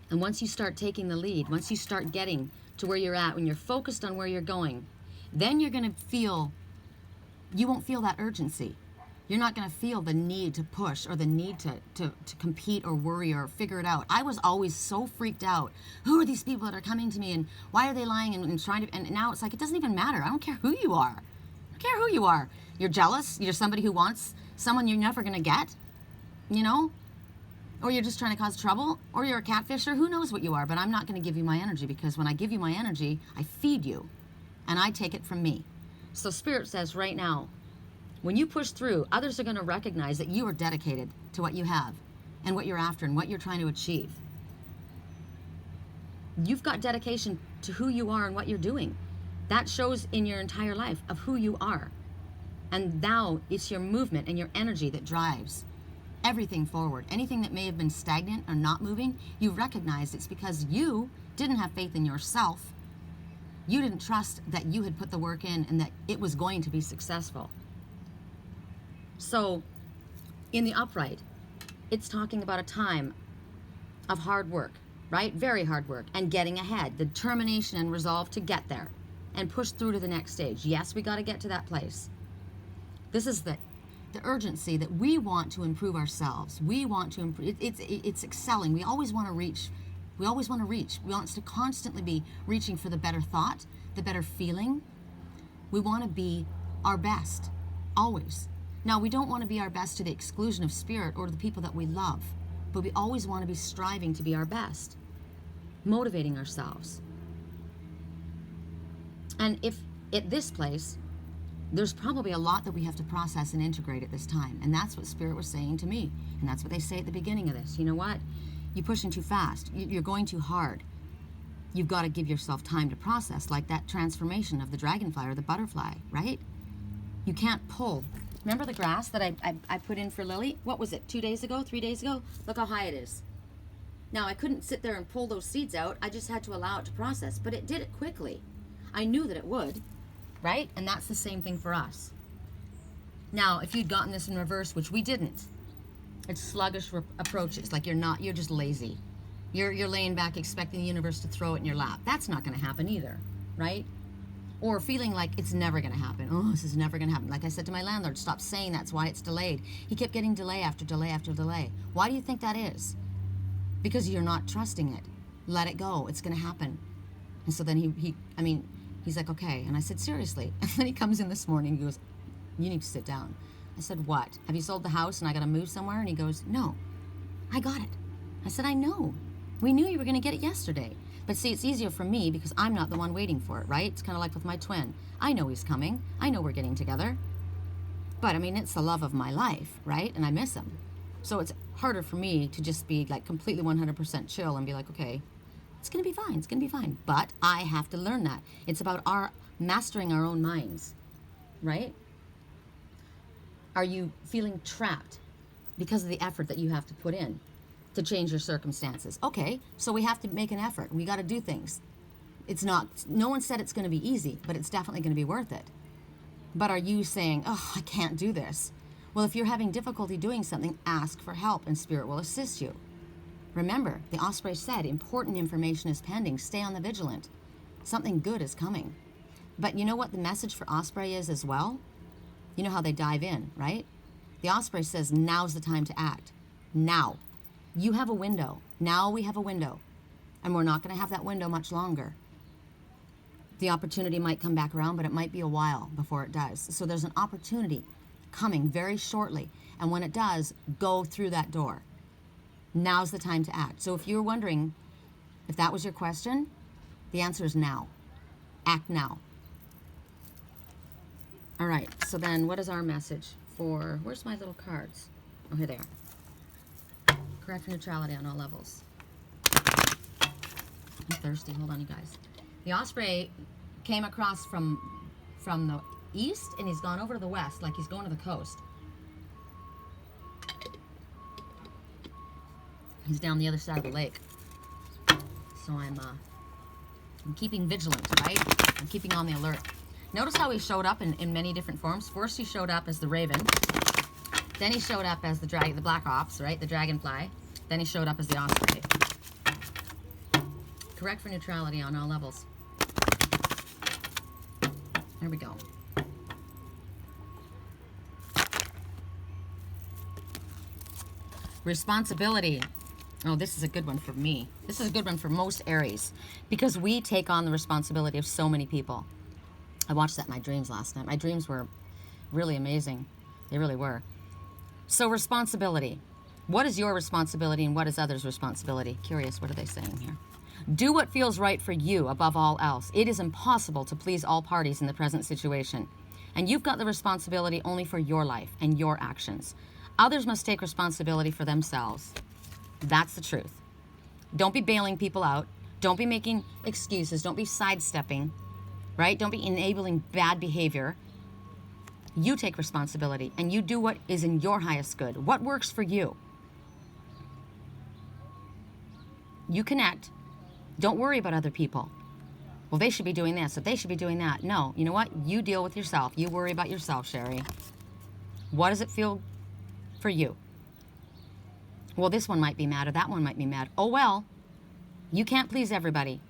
And once you start taking the lead, once you start getting to where you're at, when you're focused on where you're going, then you're going to feel, you won't feel that urgency. You're not going to feel the need to push or the need to compete or worry or figure it out. I was always so freaked out. Who are these people that are coming to me, and why are they lying and trying to... And now it's like, it doesn't even matter. I don't care who you are. I don't care who you are. You're jealous. You're somebody who wants someone you're never going to get, you know? Or you're just trying to cause trouble, or you're a catfisher. Who knows what you are, but I'm not going to give you my energy, because when I give you my energy, I feed you, and I take it from me. So Spirit says right now, when you push through, others are going to recognize that you are dedicated to what you have and what you're after and what you're trying to achieve. You've got dedication to who you are and what you're doing. That shows in your entire life of who you are. And now it's your movement and your energy that drives everything forward. Anything that may have been stagnant or not moving, you recognized it's because you didn't have faith in yourself. You didn't trust that you had put the work in and that it was going to be successful. So in the upright, it's talking about a time of hard work, right? Very hard work, and getting ahead, the determination and resolve to get there and push through to the next stage. Yes, we got to get to that place. This is the urgency that we want to improve ourselves. We want to improve. It's excelling. We always want to reach. We always want to reach. We want to constantly be reaching for the better thought, the better feeling. We want to be our best, always. Now, we don't want to be our best to the exclusion of Spirit or the people that we love, but we always want to be striving to be our best, motivating ourselves. And if at this place, there's probably a lot that we have to process and integrate at this time, and that's what Spirit was saying to me, and that's what they say at the beginning of this. You know what? You're pushing too fast. You're going too hard. You've got to give yourself time to process, like that transformation of the dragonfly or the butterfly, right? You can't pull. Remember the grass that I put in for Lily? What was it, 2 days ago, 3 days ago? Look how high it is. Now, I couldn't sit there and pull those seeds out. I just had to allow it to process, but it did it quickly. I knew that it would, right? And that's the same thing for us. Now, if you'd gotten this in reverse, which we didn't, it's sluggish approaches, like you're just lazy. You're laying back expecting the universe to throw it in your lap. That's not going to happen either, right? Or feeling like it's never going to happen. Oh, this is never going to happen. Like I said to my landlord, stop saying that's why it's delayed. He kept getting delay after delay after delay. Why do you think that is? Because you're not trusting it. Let it go. It's going to happen. And so then he's like, okay. And I said, seriously. And then he comes in this morning. He goes, you need to sit down. I said, what? Have you sold the house and I got to move somewhere? And he goes, no, I got it. I said, I know. We knew you were going to get it yesterday. But see, it's easier for me because I'm not the one waiting for it, right? It's kind of like with my twin. I know he's coming. I know we're getting together. But, I mean, it's the love of my life, right? And I miss him. So it's harder for me to just be, like, completely 100% chill and be like, okay, it's going to be fine. It's going to be fine. But I have to learn that. It's about mastering our own minds, right? Are you feeling trapped because of the effort that you have to put in to change your circumstances? Okay, so we have to make an effort. We got to do things. No one said it's going to be easy, but it's definitely going to be worth it. But are you saying, oh, I can't do this? Well, if you're having difficulty doing something, ask for help and Spirit will assist you. Remember, the Osprey said, important information is pending. Stay on the vigilant. Something good is coming. But you know what the message for Osprey is as well? You know how they dive in, right? The Osprey says, now's the time to act. Now. You have a window. Now we have a window. And we're not going to have that window much longer. The opportunity might come back around, but it might be a while before it does. So there's an opportunity coming very shortly. And when it does, go through that door. Now's the time to act. So if you're wondering if that was your question, the answer is now. Act now. All right, so then what is our message for, where's my little cards? Oh, here they are. Correct neutrality on all levels. I'm thirsty, hold on you guys. The Osprey came across from the east and he's gone over to the west, like he's going to the coast. He's down the other side of the lake. So I'm keeping vigilant, right? I'm keeping on the alert. Notice how he showed up in many different forms. First he showed up as the raven. Then he showed up as the black ops, right? The dragonfly. Then he showed up as the osprey. Correct for neutrality on all levels. There we go. Responsibility. Oh, this is a good one for me. This is a good one for most Aries because we take on the responsibility of so many people. I watched that in my dreams last night. My dreams were really amazing. They really were. So responsibility. What is your responsibility and what is others' responsibility? Curious, what are they saying here? Do what feels right for you above all else. It is impossible to please all parties in the present situation. And you've got the responsibility only for your life and your actions. Others must take responsibility for themselves. That's the truth. Don't be bailing people out. Don't be making excuses. Don't be sidestepping, right? Don't be enabling bad behavior. You take responsibility and you do what is in your highest good. What works for you? You connect. Don't worry about other people. Well, they should be doing this, or they should be doing that. No, you know what? You deal with yourself. You worry about yourself, Sherry. What does it feel for you? Well, this one might be mad or that one might be mad. Oh, well, you can't please everybody.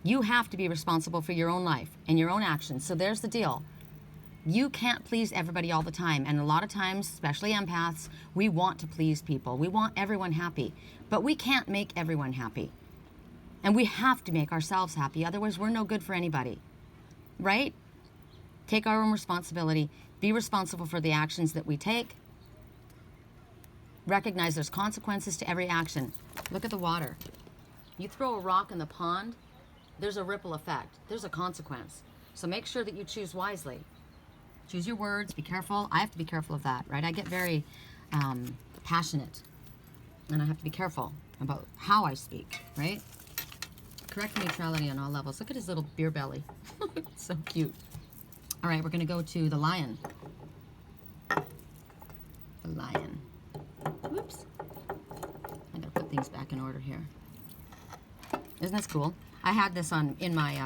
You have to be responsible for your own life and your own actions. So there's the deal. You can't please everybody all the time. And a lot of times, especially empaths, we want to please people. We want everyone happy. But we can't make everyone happy. And we have to make ourselves happy. Otherwise, we're no good for anybody. Right? Take our own responsibility. Be responsible for the actions that we take. Recognize there's consequences to every action. Look at the water. You throw a rock in the pond, there's a ripple effect. There's a consequence. So make sure that you choose wisely. Choose your words. Be careful. I have to be careful of that, right? I get very passionate. And I have to be careful about how I speak, right? Correct neutrality on all levels. Look at his little beer belly. So cute. All right, we're going to go to the lion. The lion. Whoops. I got to put things back in order here. Isn't this cool? I had this on in my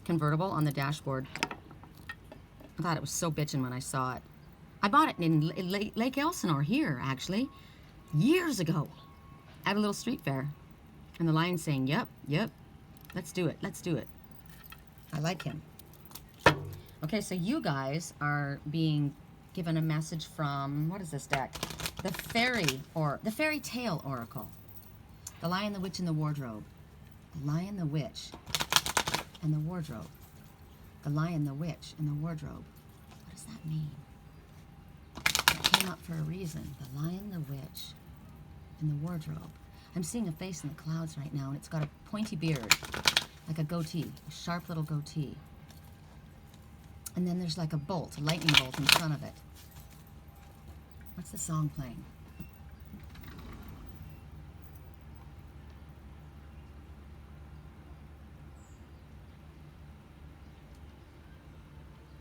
convertible on the dashboard. I thought it was so bitchin' when I saw it. I bought it in Lake Elsinore here, actually, years ago at a little street fair. And the lion's saying, yep, let's do it, let's do it. I like him. Okay, so you guys are being given a message from, what is this deck? The Fairy Tale Oracle. The Lion, the Witch, and the Wardrobe. The Lion, the Witch, and the Wardrobe. The Lion, the Witch, and the Wardrobe. What does that mean? It came up for a reason. The Lion, the Witch, and the Wardrobe. I'm seeing a face in the clouds right now, and it's got a pointy beard, like a goatee, a sharp little goatee. And then there's like a bolt, a lightning bolt in front of it. What's the song playing?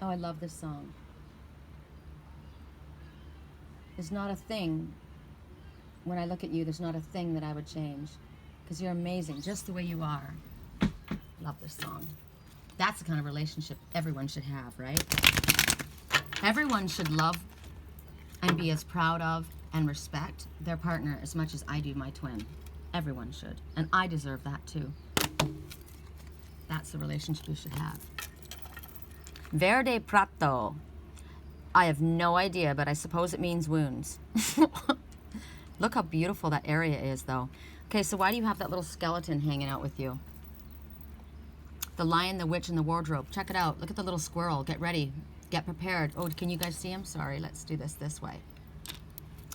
Oh, I love this song. There's not a thing, when I look at you, there's not a thing that I would change. Because you're amazing, just the way you are. Love this song. That's the kind of relationship everyone should have, right? Everyone should love and be as proud of and respect their partner as much as I do my twin. Everyone should. And I deserve that too. That's the relationship you should have. Verde Prato. I have no idea, but I suppose it means wounds. Look how beautiful that area is, though. Okay, so why do you have that little skeleton hanging out with you? The Lion, the Witch, and the Wardrobe. Check it out. Look at the little squirrel. Get ready. Get prepared. Oh, can you guys see him? Sorry, let's do this way.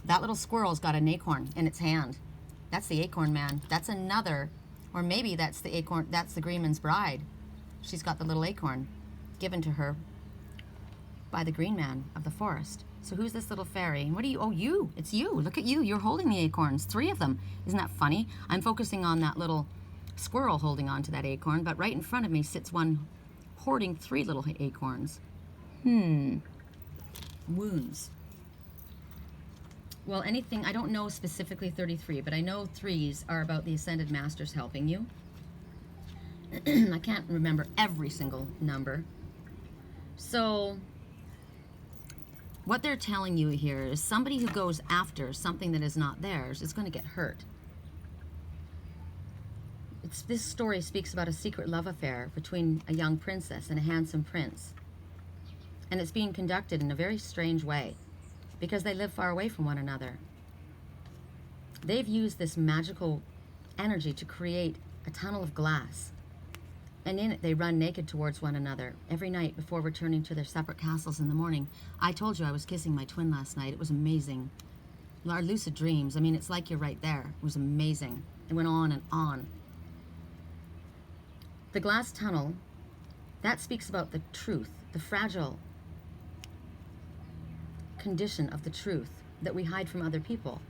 That little squirrel's got an acorn in its hand. That's the acorn man. That's another, or maybe that's the acorn, that's the Green Man's bride. She's got the little acorn given to her by the Green Man of the forest. So who's this little fairy? What are you? Oh, you. It's you. Look at you. You're holding the acorns. 3 of them. Isn't that funny? I'm focusing on that little squirrel holding on to that acorn, but right in front of me sits one hoarding 3 little acorns. Wounds. Well, anything, I don't know specifically 33, but I know 3s are about the Ascended Masters helping you. I can't remember every single number. So what they're telling you here is somebody who goes after something that is not theirs is going to get hurt. This story speaks about a secret love affair between a young princess and a handsome prince. And it's being conducted in a very strange way because they live far away from one another. They've used this magical energy to create a tunnel of glass. And in it, they run naked towards one another every night before returning to their separate castles in the morning. I told you I was kissing my twin last night. It was amazing. Our lucid dreams, I mean, it's like you're right there. It was amazing. It went on and on. The glass tunnel, that speaks about the truth, the fragile condition of the truth that we hide from other people.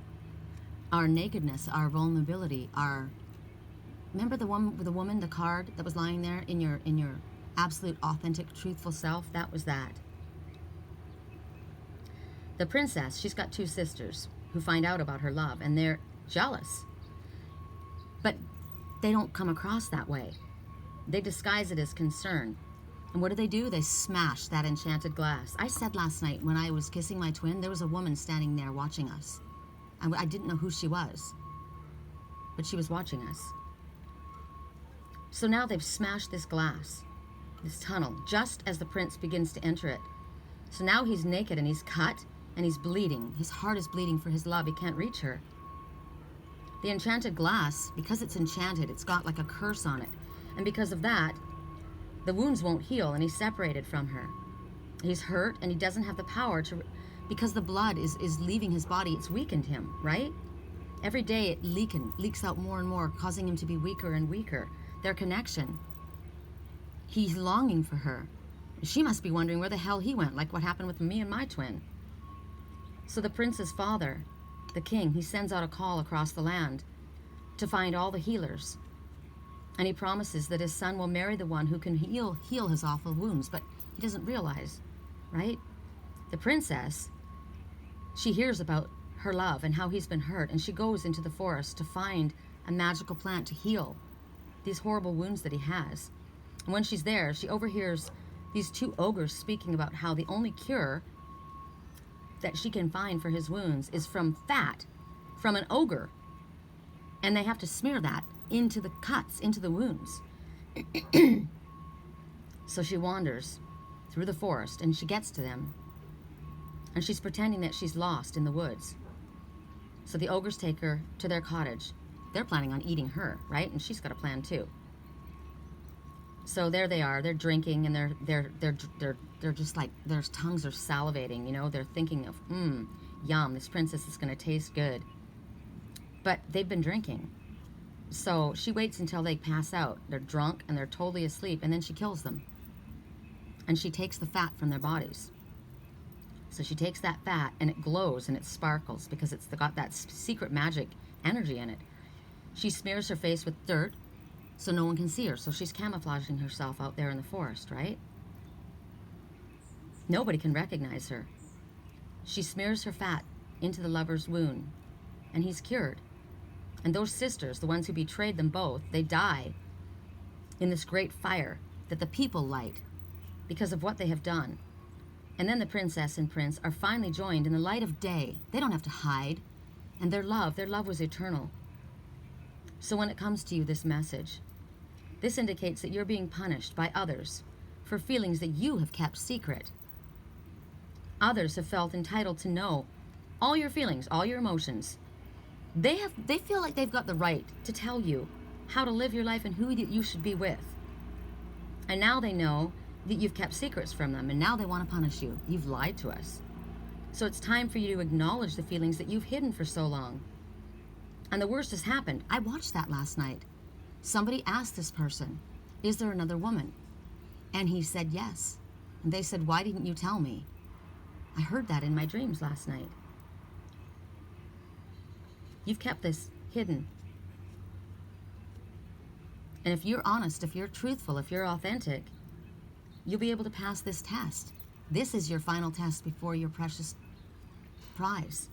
Our nakedness, our vulnerability, our... Remember the woman, the card that was lying there in your absolute, authentic, truthful self? That was that. The princess, she's got two sisters who find out about her love, and they're jealous. But they don't come across that way. They disguise it as concern. And what do? They smash that enchanted glass. I said last night when I was kissing my twin, there was a woman standing there watching us. I didn't know who she was, but she was watching us. So now they've smashed this glass, this tunnel, just as the prince begins to enter it. So now he's naked and he's cut and he's bleeding. His heart is bleeding for his love. He can't reach her. The enchanted glass, because it's enchanted, it's got like a curse on it. And because of that, the wounds won't heal and he's separated from her. He's hurt and he doesn't have the power to, because the blood is leaving his body, it's weakened him, right? Every day it leaks out more and more, causing him to be weaker and weaker. Their connection. He's longing for her. She must be wondering where the hell he went, like what happened with me and my twin. So the prince's father, the king, he sends out a call across the land to find all the healers. And he promises that his son will marry the one who can heal his awful wounds, but he doesn't realize, right? The princess, she hears about her love and how he's been hurt, and she goes into the forest to find a magical plant to heal these horrible wounds that he has. And when she's there, she overhears these two ogres speaking about how the only cure that she can find for his wounds is from fat from an ogre. And they have to smear that into the cuts, into the wounds. So she wanders through the forest and she gets to them. And she's pretending that she's lost in the woods. So the ogres take her to their cottage. They're planning on eating her, right? And she's got a plan too. So there they are. They're drinking, and they're just like, their tongues are salivating. You know, they're thinking of, yum, this princess is going to taste good. But they've been drinking. So she waits until they pass out. They're drunk and they're totally asleep, and then she kills them. And she takes the fat from their bodies. So she takes that fat, and it glows and it sparkles because it's got that secret magic energy in it. She smears her face with dirt so no one can see her. So she's camouflaging herself out there in the forest, right? Nobody can recognize her. She smears her fat into the lover's wound, and he's cured. And those sisters, the ones who betrayed them both, they die in this great fire that the people light because of what they have done. And then the princess and prince are finally joined in the light of day. They don't have to hide. And their love was eternal. So when it comes to you, this message, this indicates that you're being punished by others for feelings that you have kept secret. Others have felt entitled to know all your feelings, all your emotions. They feel like they've got the right to tell you how to live your life and who you should be with. And now they know that you've kept secrets from them, and now they want to punish you. You've lied to us. So it's time for you to acknowledge the feelings that you've hidden for so long. And the worst has happened. I watched that last night. Somebody asked this person, is there another woman? And he said yes. And they said, why didn't you tell me? I heard that in my dreams last night. You've kept this hidden. And if you're honest, if you're truthful, if you're authentic, you'll be able to pass this test. This is your final test before your precious prize.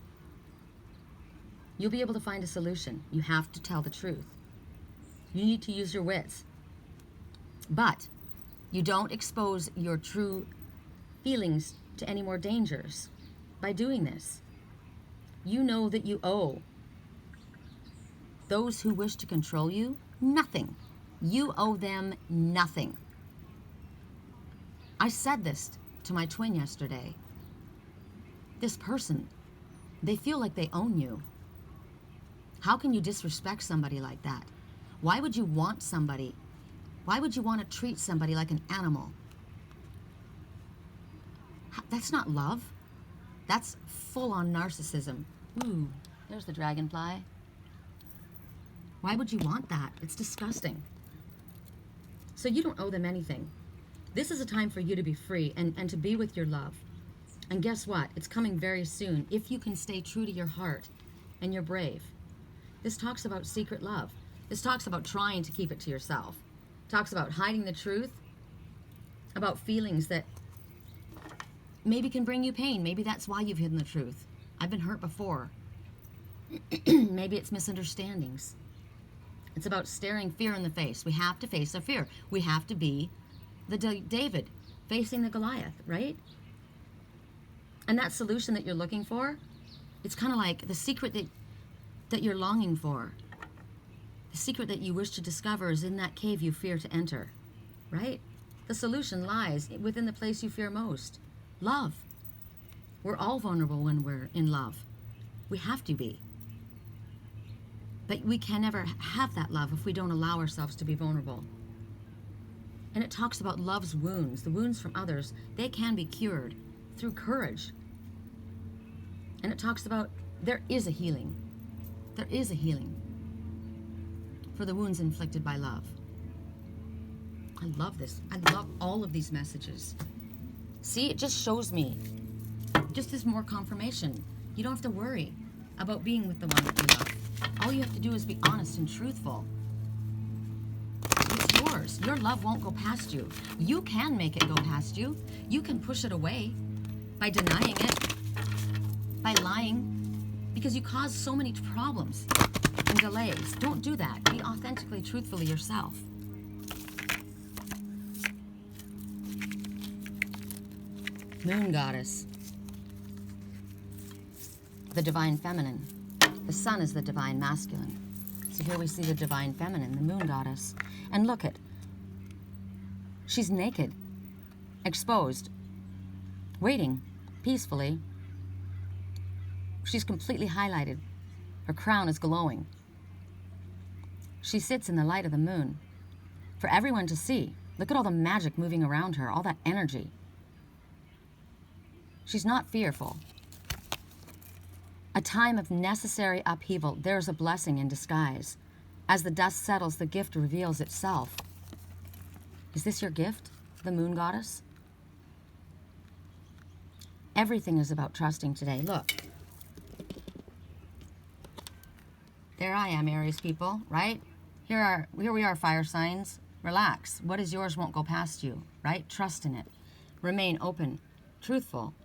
You'll be able to find a solution. You have to tell the truth. You need to use your wits. But you don't expose your true feelings to any more dangers by doing this. You know that you owe those who wish to control you nothing. You owe them nothing. I said this to my twin yesterday. This person, they feel like they own you. How can you disrespect somebody like that? Why would you want somebody? Why would you want to treat somebody like an animal? That's not love. That's full-on narcissism. Ooh, there's the dragonfly. Why would you want that? It's disgusting. So you don't owe them anything. This is a time for you to be free and to be with your love. And guess what? It's coming very soon if you can stay true to your heart and you're brave. This talks about secret love. This talks about trying to keep it to yourself. It talks about hiding the truth, about feelings that maybe can bring you pain. Maybe that's why you've hidden the truth. I've been hurt before. Maybe it's misunderstandings. It's about staring fear in the face. We have to face our fear. We have to be the David facing the Goliath, right? And that solution that you're looking for, it's kind of like the secret that you're longing for. The secret that you wish to discover is in that cave you fear to enter, right? The solution lies within the place you fear most. Love. We're all vulnerable when we're in love. We have to be. But we can never have that love if we don't allow ourselves to be vulnerable. And it talks about love's wounds, the wounds from others. They can be cured through courage. And it talks about there is a healing. There is a healing for the wounds inflicted by love. I love this. I love all of these messages. See, it just shows me, just as more confirmation. You don't have to worry about being with the one that you love. All you have to do is be honest and truthful. It's yours. Your love won't go past you. You can make it go past you. You can push it away by denying it, by lying, because you cause so many problems and delays. Don't do that. Be authentically, truthfully yourself. Moon goddess. The divine feminine. The sun is the divine masculine. So here we see the divine feminine, the moon goddess. And look at, she's naked, exposed, waiting peacefully. She's completely highlighted. Her crown is glowing. She sits in the light of the moon for everyone to see. Look at all the magic moving around her, all that energy. She's not fearful. A time of necessary upheaval. There's a blessing in disguise. As the dust settles, the gift reveals itself. Is this your gift, the moon goddess? Everything is about trusting today. Look. There I am, Aries people, right? Here we are, fire signs. Relax. What is yours won't go past you, right? Trust in it. Remain open, truthful.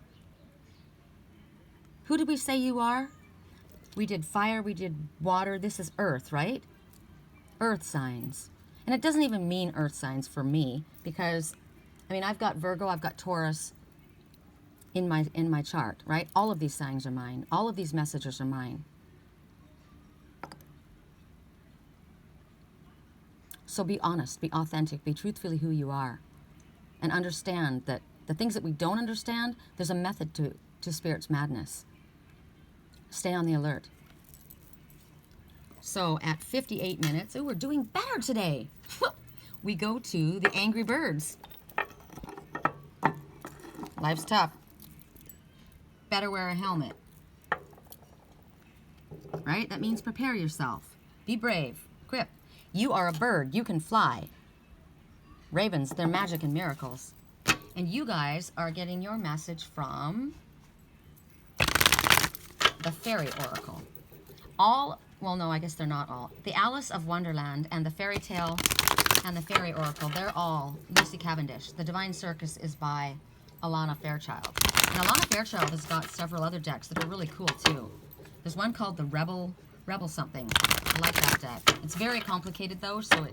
Who did we say you are? We did fire, we did water. This is earth, right? Earth signs. And it doesn't even mean earth signs for me because, I mean, I've got Virgo, I've got Taurus in my chart, right? All of these signs are mine. All of these messages are mine. So be honest, be authentic, be truthfully who you are. And understand that the things that we don't understand, there's a method to Spirit's madness. Stay on the alert. So at 58 minutes, we're doing better today. We go to the Angry Birds. Life's tough. Better wear a helmet. Right? That means prepare yourself. Be brave. Quip. You are a bird. You can fly. Ravens, they're magic and miracles. And you guys are getting your message from the Fairy Oracle. Well, no, I guess they're not all. The Alice of Wonderland and the Fairy Tale and the Fairy Oracle, they're all Lucy Cavendish. The Divine Circus is by Alana Fairchild. And Alana Fairchild has got several other decks that are really cool, too. There's one called the Rebel something. I like that deck. It's very complicated, though, so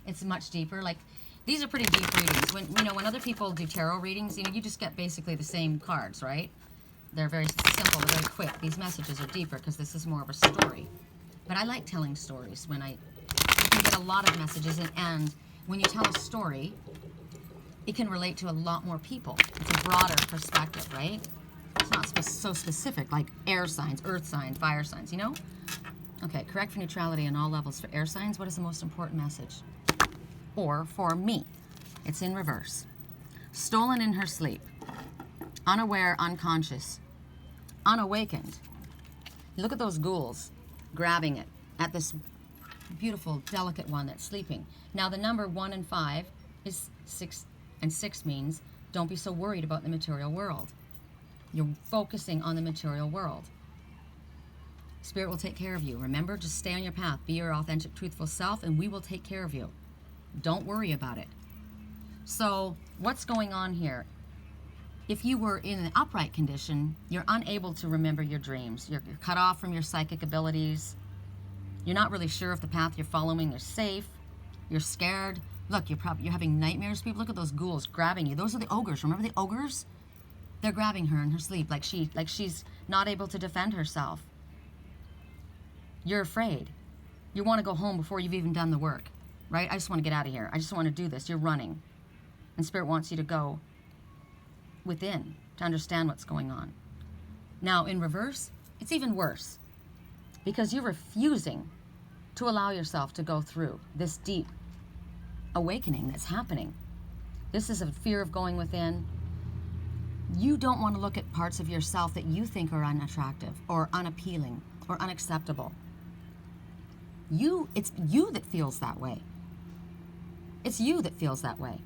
it's much deeper. Like, these are pretty deep readings. When other people do tarot readings, you just get basically the same cards, right? They're very simple, they're very quick. These messages are deeper because this is more of a story. But I like telling stories when you can get a lot of messages in, and when you tell a story, it can relate to a lot more people. It's a broader perspective, right? It's not so specific like air signs, earth signs, fire signs, Okay, correct for neutrality on all levels. For air signs, what is the most important message? Or for me, it's in reverse. Stolen in her sleep. Unaware, unconscious. Unawakened. Look at those ghouls grabbing it at this beautiful, delicate one that's sleeping. Now, the number 1 and 5 is 6, and 6 means don't be so worried about the material world. You're focusing on the material world. Spirit will take care of you. Remember, just stay on your path. Be your authentic, truthful self, and we will take care of you. Don't worry about it. So, what's going on here? If you were in an upright condition, you're unable to remember your dreams. You're cut off from your psychic abilities. You're not really sure if the path you're following is safe. You're scared. Look, you're having nightmares. People, look at those ghouls grabbing you. Those are the ogres. Remember the ogres? They're grabbing her in her sleep, like she's not able to defend herself. You're afraid. You want to go home before you've even done the work, right? I just want to get out of here. I just want to do this. You're running. And Spirit wants you to go within to understand what's going on. Now, in reverse, it's even worse because you're refusing to allow yourself to go through this deep awakening that's happening. This is a fear of going within. You don't want to look at parts of yourself that you think are unattractive or unappealing or unacceptable. It's you that feels that way. It's you that feels that way.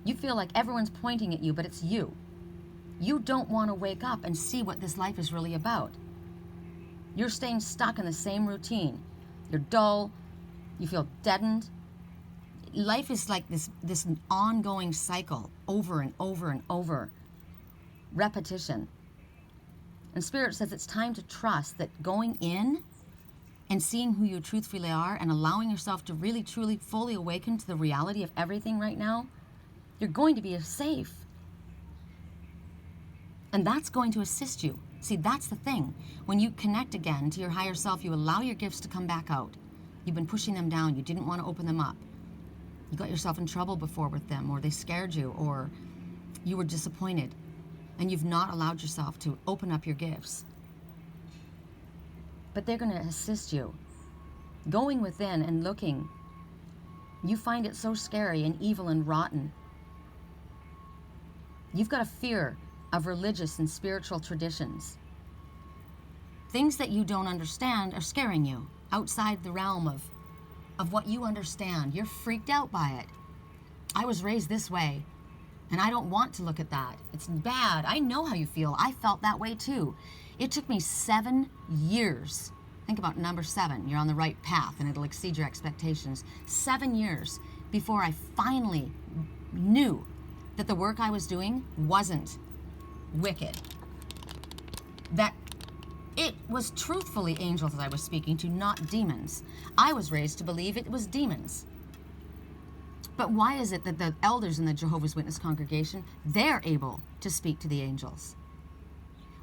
You feel like everyone's pointing at you, but it's you. You don't want to wake up and see what this life is really about. You're staying stuck in the same routine. You're dull. You feel deadened. Life is like this ongoing cycle, over and over and over. Repetition. And Spirit says it's time to trust that going in and seeing who you truthfully are and allowing yourself to really, truly, fully awaken to the reality of everything right now, you're going to be safe. And that's going to assist you. See, that's the thing. When you connect again to your higher self, you allow your gifts to come back out. You've been pushing them down. You didn't want to open them up. You got yourself in trouble before with them, or they scared you, or you were disappointed. And you've not allowed yourself to open up your gifts. But they're going to assist you. Going within and looking, you find it so scary and evil and rotten. You've got a fear of religious and spiritual traditions. Things that you don't understand are scaring you outside the realm of what you understand. You're freaked out by it. I was raised this way, and I don't want to look at that. It's bad. I know how you feel. I felt that way too. It took me 7 years. Think about number 7. You're on the right path, and it'll exceed your expectations. 7 years before I finally knew that the work I was doing wasn't wicked. That it was truthfully angels that I was speaking to, not demons. I was raised to believe it was demons. But why is it that the elders in the Jehovah's Witness congregation, they're able to speak to the angels?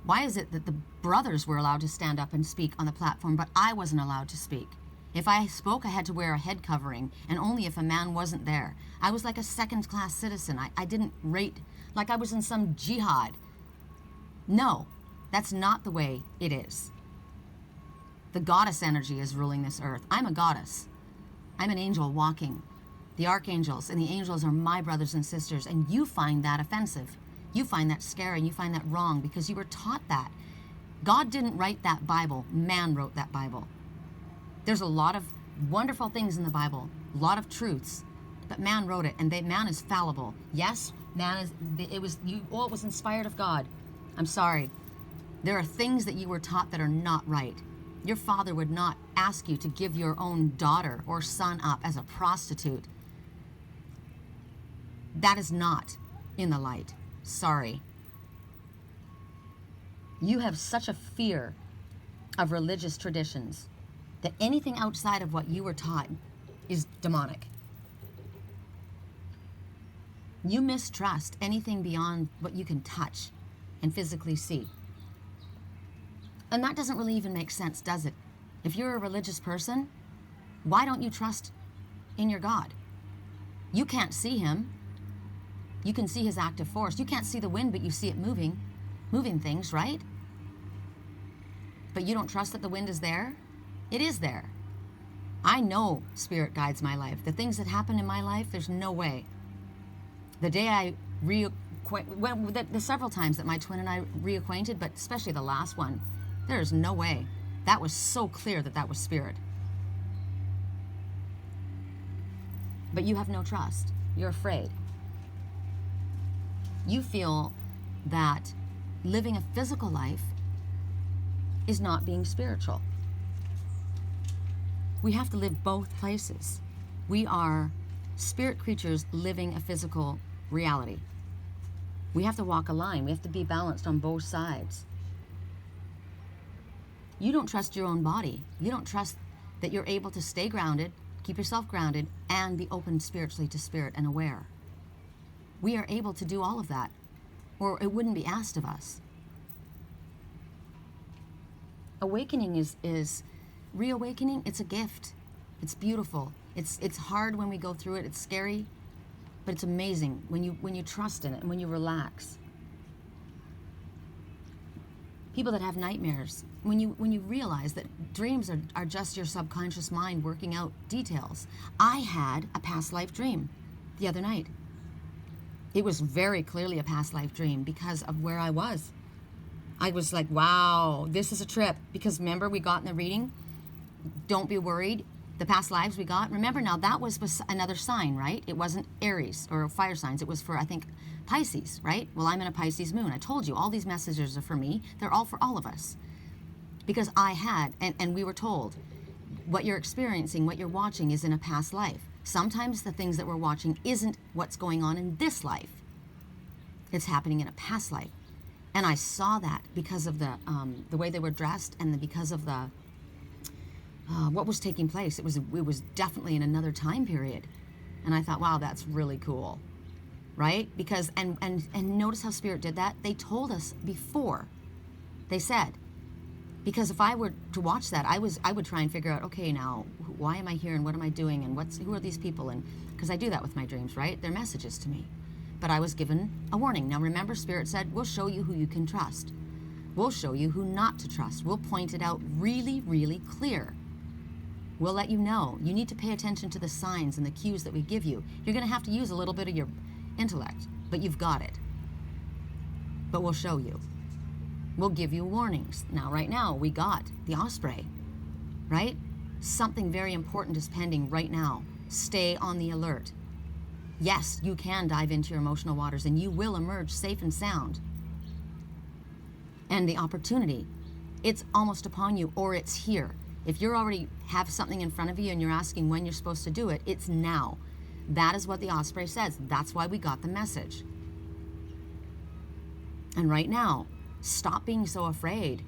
Why is it that the brothers were allowed to stand up and speak on the platform, but I wasn't allowed to speak? If I spoke, I had to wear a head covering, and only if a man wasn't there. I was like a second-class citizen. I didn't rate like I was in some jihad. No, that's not the way it is. The goddess energy is ruling this earth. I'm a goddess. I'm an angel walking. The archangels and the angels are my brothers and sisters, and you find that offensive. You find that scary, and you find that wrong because you were taught that. God didn't write that Bible. Man wrote that Bible. There's a lot of wonderful things in the Bible, a lot of truths, but man wrote it, and man is fallible. Yes, it was inspired of God. I'm sorry. There are things that you were taught that are not right. Your father would not ask you to give your own daughter or son up as a prostitute. That is not in the light. Sorry. You have such a fear of religious traditions that anything outside of what you were taught is demonic. You mistrust anything beyond what you can touch and physically see. And that doesn't really even make sense, does it? If you're a religious person, why don't you trust in your God? You can't see him. You can see his active force. You can't see the wind, but you see it moving things, right? But you don't trust that the wind is there? It is there. I know Spirit guides my life. The things that happen in my life, there's no way. The day I the several times that my twin and I reacquainted, but especially the last one, there's no way. That was so clear that that was Spirit. But you have no trust. You're afraid. You feel that living a physical life is not being spiritual. We have to live both places. We are spirit creatures living a physical reality. We have to walk a line. We have to be balanced on both sides. You don't trust your own body. You don't trust that you're able to stay grounded, keep yourself grounded, and be open spiritually to Spirit and aware. We are able to do all of that, or it wouldn't be asked of us. Awakening is reawakening. It's a gift. It's beautiful. It's hard when we go through it. It's scary, but it's amazing when you trust in it and when you relax. People that have nightmares, when you realize that dreams are just your subconscious mind working out details. I had a past life dream the other night. It was very clearly a past life dream because of where I was. I was like, wow, this is a trip. Because remember, we got in the reading, don't be worried. The past lives we got, remember now, that was another sign, right? It wasn't Aries or fire signs. It was for, I think, Pisces, right? Well, I'm in a Pisces moon. I told you, all these messages are for me. They're all for all of us. Because I had, and we were told, what you're experiencing, what you're watching is in a past life. Sometimes the things that we're watching isn't what's going on in this life. It's happening in a past life. And I saw that because of the way they were dressed and because of the what was taking place. It was definitely in another time period. And I thought, wow, that's really cool. Right? Because, and notice how Spirit did that. They told us before. They said, because if I were to watch that, I would try and figure out, okay, now, why am I here and what am I doing and who are these people? And because I do that with my dreams, right? They're messages to me. But I was given a warning. Now remember, Spirit said, we'll show you who you can trust. We'll show you who not to trust. We'll point it out really, really clear. We'll let you know. You need to pay attention to the signs and the cues that we give you. You're going to have to use a little bit of your intellect, but you've got it. But we'll show you. We'll give you warnings. Now, right now, we got the osprey, right? Something very important is pending right now. Stay on the alert. Yes, you can dive into your emotional waters and you will emerge safe and sound. And the opportunity, it's almost upon you, or it's here. If you already have something in front of you and you're asking when you're supposed to do it, it's now. That is what the osprey says. That's why we got the message. And right now, stop being so afraid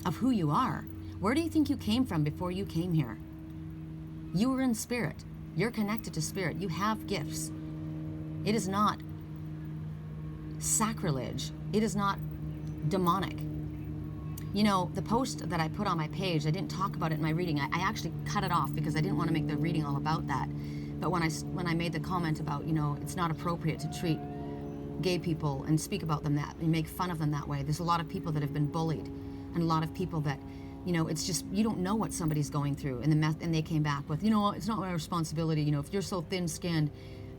of who you are. Where do you think you came from before you came here? You were in Spirit. You're connected to Spirit. You have gifts. It is not sacrilege. It is not demonic. You know, the post that I put on my page, I didn't talk about it in my reading. I actually cut it off because I didn't want to make the reading all about that. But when I made the comment about, you know, it's not appropriate to treat gay people and speak about them that and make fun of them that way. There's a lot of people that have been bullied and a lot of people that, you know, it's just, you don't know what somebody's going through. And they came back with, you know, it's not my responsibility. You know, if you're so thin-skinned,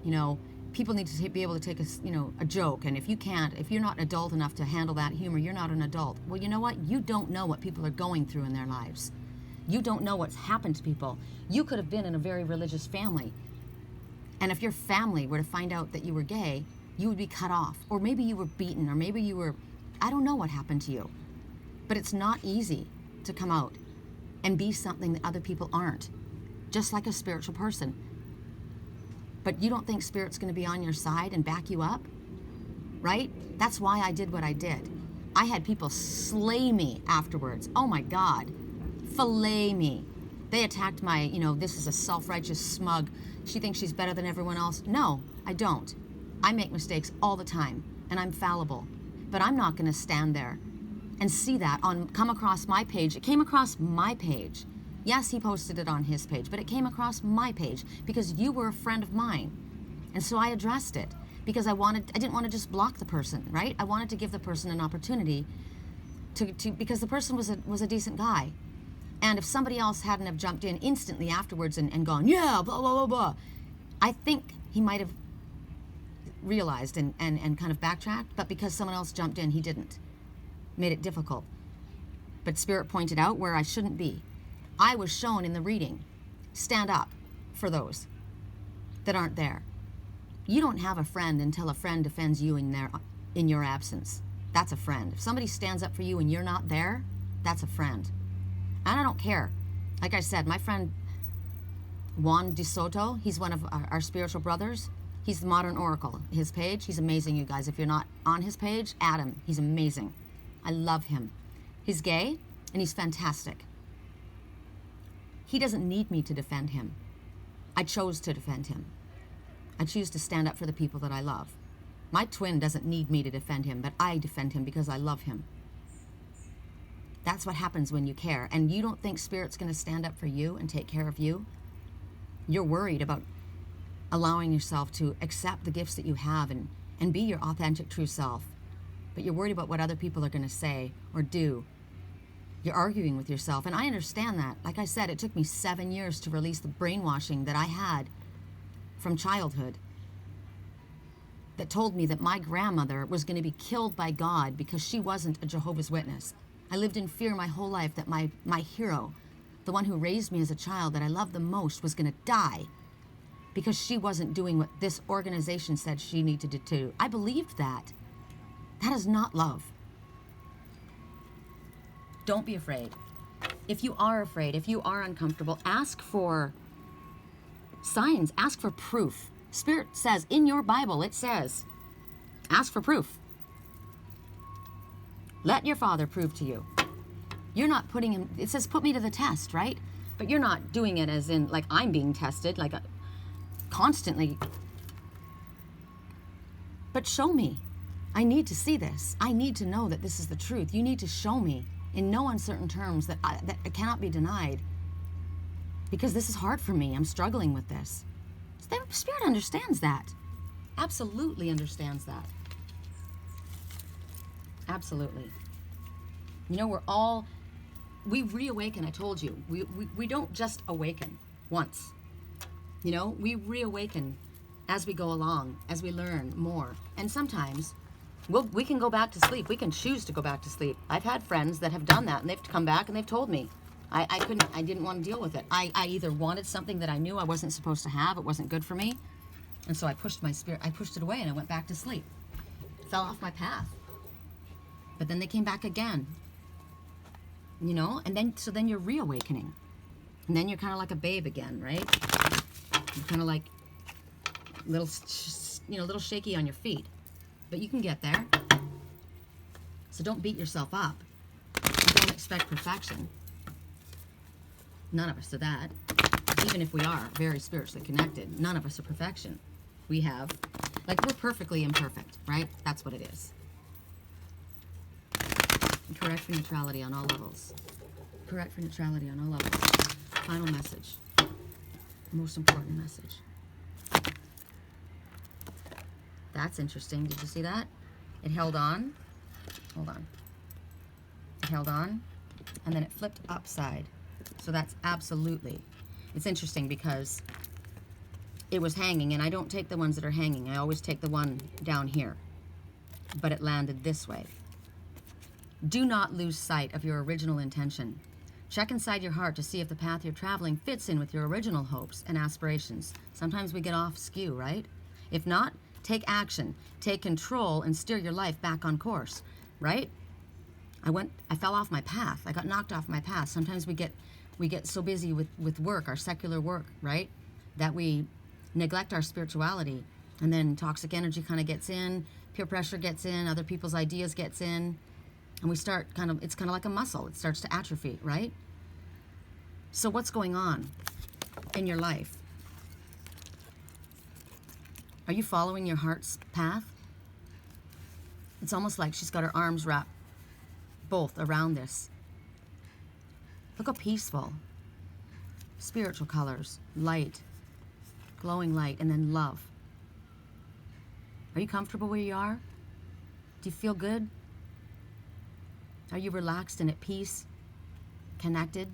you know, people need to be able to take a joke. And if you can't, if you're not adult enough to handle that humor, you're not an adult. Well, you know what? You don't know what people are going through in their lives. You don't know what's happened to people. You could have been in a very religious family. And if your family were to find out that you were gay, you would be cut off. Or maybe you were beaten, or maybe you were, I don't know what happened to you. But it's not easy to come out and be something that other people aren't. Just like a spiritual person. But you don't think Spirit's going to be on your side and back you up? Right? That's why I did what I did. I had people slay me afterwards. Oh my God. Fillet me. They attacked my, you know, this is a self-righteous smug. She thinks she's better than everyone else. No, I don't. I make mistakes all the time, and I'm fallible. But I'm not going to stand there and see that come across my page. It came across my page. Yes, he posted it on his page, but it came across my page because you were a friend of mine. And so I addressed it because I didn't want to just block the person, right? I wanted to give the person an opportunity to because the person was a decent guy. And if somebody else hadn't have jumped in instantly afterwards and gone, yeah, blah, blah, blah, blah, I think he might have realized and kind of backtracked, but because someone else jumped in, he didn't. Made it difficult. But Spirit pointed out where I shouldn't be. I was shown in the reading, stand up for those that aren't there. You don't have a friend until a friend defends you in your absence. That's a friend. If somebody stands up for you and you're not there, that's a friend. And I don't care. Like I said, my friend Juan de Soto, he's one of our spiritual brothers. He's the Modern Oracle. His page, he's amazing, you guys. If you're not on his page, add him. He's amazing. I love him. He's gay, and he's fantastic. He doesn't need me to defend him. I chose to defend him. I choose to stand up for the people that I love. My twin doesn't need me to defend him, but I defend him because I love him. That's what happens when you care. And you don't think Spirit's going to stand up for you and take care of you? You're worried about allowing yourself to accept the gifts that you have and be your authentic, true self. But you're worried about what other people are going to say or do. You're arguing with yourself, and I understand that. Like I said, it took me 7 years to release the brainwashing that I had from childhood that told me that my grandmother was going to be killed by God because she wasn't a Jehovah's Witness. I lived in fear my whole life that my hero, the one who raised me as a child that I loved the most, was going to die because she wasn't doing what this organization said she needed to do. I believed that. That is not love. Don't be afraid. If you are afraid, if you are uncomfortable, ask for signs, ask for proof. Spirit says, in your Bible, it says, ask for proof. Let your Father prove to you. You're not putting him, it says, put me to the test, right? But you're not doing it as in, like, I'm being tested, like, constantly. But show me. I need to see this. I need to know that this is the truth. You need to show me in no uncertain terms that it cannot be denied. Because this is hard for me. I'm struggling with this. The Spirit understands that. Absolutely understands that. Absolutely. You know, we reawaken, I told you. We don't just awaken once. You know, we reawaken as we go along, as we learn more. And sometimes we can go back to sleep. We can choose to go back to sleep. I've had friends that have done that, and they've come back and they've told me. I didn't want to deal with it. I either wanted something that I knew I wasn't supposed to have. It wasn't good for me. And so I pushed it away and I went back to sleep. Fell off my path. But then they came back again. You know, and then you're reawakening. And then you're kind of like a babe again, right? You're kind of like little shaky on your feet. But you can get there. So don't beat yourself up. Don't expect perfection. None of us are that. Even if we are very spiritually connected, none of us are perfection. We're perfectly imperfect, right? That's what it is. Correct for neutrality on all levels. Correct for neutrality on all levels. Final message. Most important message. That's interesting. Did you see that? It held on. Hold on. It held on, and then it flipped upside. So that's absolutely. It's interesting because it was hanging, and I don't take the ones that are hanging. I always take the one down here. But it landed this way. Do not lose sight of your original intention. Check inside your heart to see if the path you're traveling fits in with your original hopes and aspirations. Sometimes we get off skew, right? If not, take action. Take control and steer your life back on course, right? I fell off my path. I got knocked off my path. Sometimes we get so busy with work, our secular work, right? That we neglect our spirituality. And then toxic energy kind of gets in, peer pressure gets in, other people's ideas gets in. And we start it's kind of like a muscle. It starts to atrophy, right? So what's going on in your life? Are you following your heart's path? It's almost like she's got her arms wrapped both around this. Look how peaceful. Spiritual colors, light, glowing light, and then love. Are you comfortable where you are? Do you feel good? Are you relaxed and at peace, connected?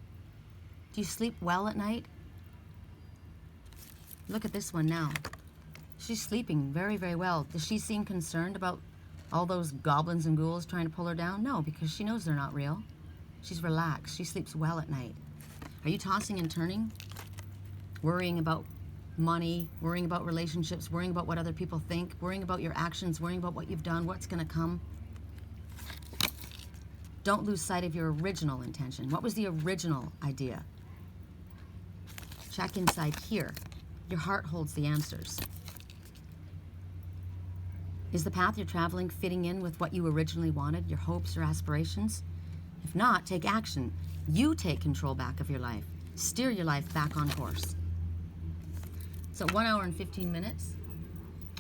Do you sleep well at night? Look at this one now. She's sleeping very, very well. Does she seem concerned about all those goblins and ghouls trying to pull her down? No, because she knows they're not real. She's relaxed. She sleeps well at night. Are you tossing and turning? Worrying about money, worrying about relationships, worrying about what other people think, worrying about your actions, worrying about what you've done, what's going to come? Don't lose sight of your original intention. What was the original idea? Check inside here. Your heart holds the answers. Is the path you're traveling fitting in with what you originally wanted, your hopes or aspirations? If not, take action. You take control back of your life. Steer your life back on course. So 1 hour and 15 minutes,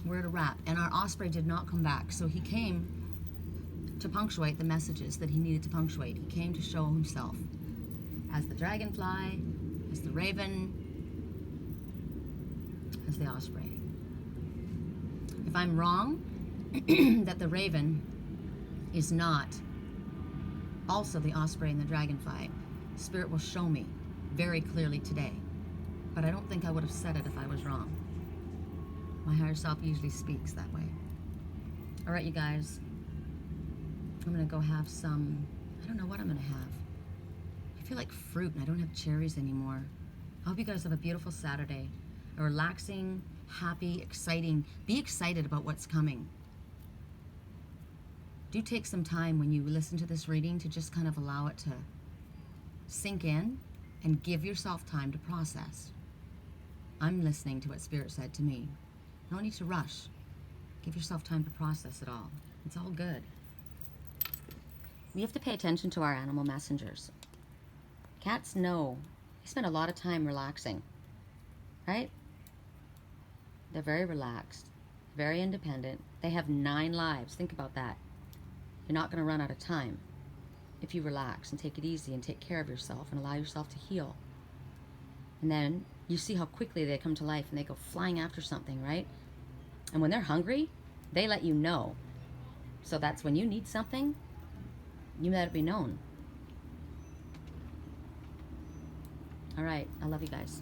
we're at a wrap. And our osprey did not come back. So he came to punctuate the messages that he needed to punctuate. He came to show himself as the dragonfly, as the raven, as the osprey. If I'm wrong, that the raven is not also the osprey and the dragonfly, Spirit will show me very clearly today. But I don't think I would have said it if I was wrong. My higher self usually speaks that way. All right, you guys. I'm going to go have some, I don't know what I'm going to have. I feel like fruit and I don't have cherries anymore. I hope you guys have a beautiful Saturday. A relaxing, happy, exciting. Be excited about what's coming. Do take some time when you listen to this reading to just kind of allow it to sink in and give yourself time to process. I'm listening to what Spirit said to me. No need to rush. Give yourself time to process it all. It's all good. We have to pay attention to our animal messengers. Cats know. They spend a lot of time relaxing, right? They're very relaxed, very independent. They have 9 lives. Think about that. You're not going to run out of time if you relax and take it easy and take care of yourself and allow yourself to heal. And then you see how quickly they come to life and they go flying after something, right? And when they're hungry, they let you know. So that's when you need something, you let it be known. All right, I love you guys.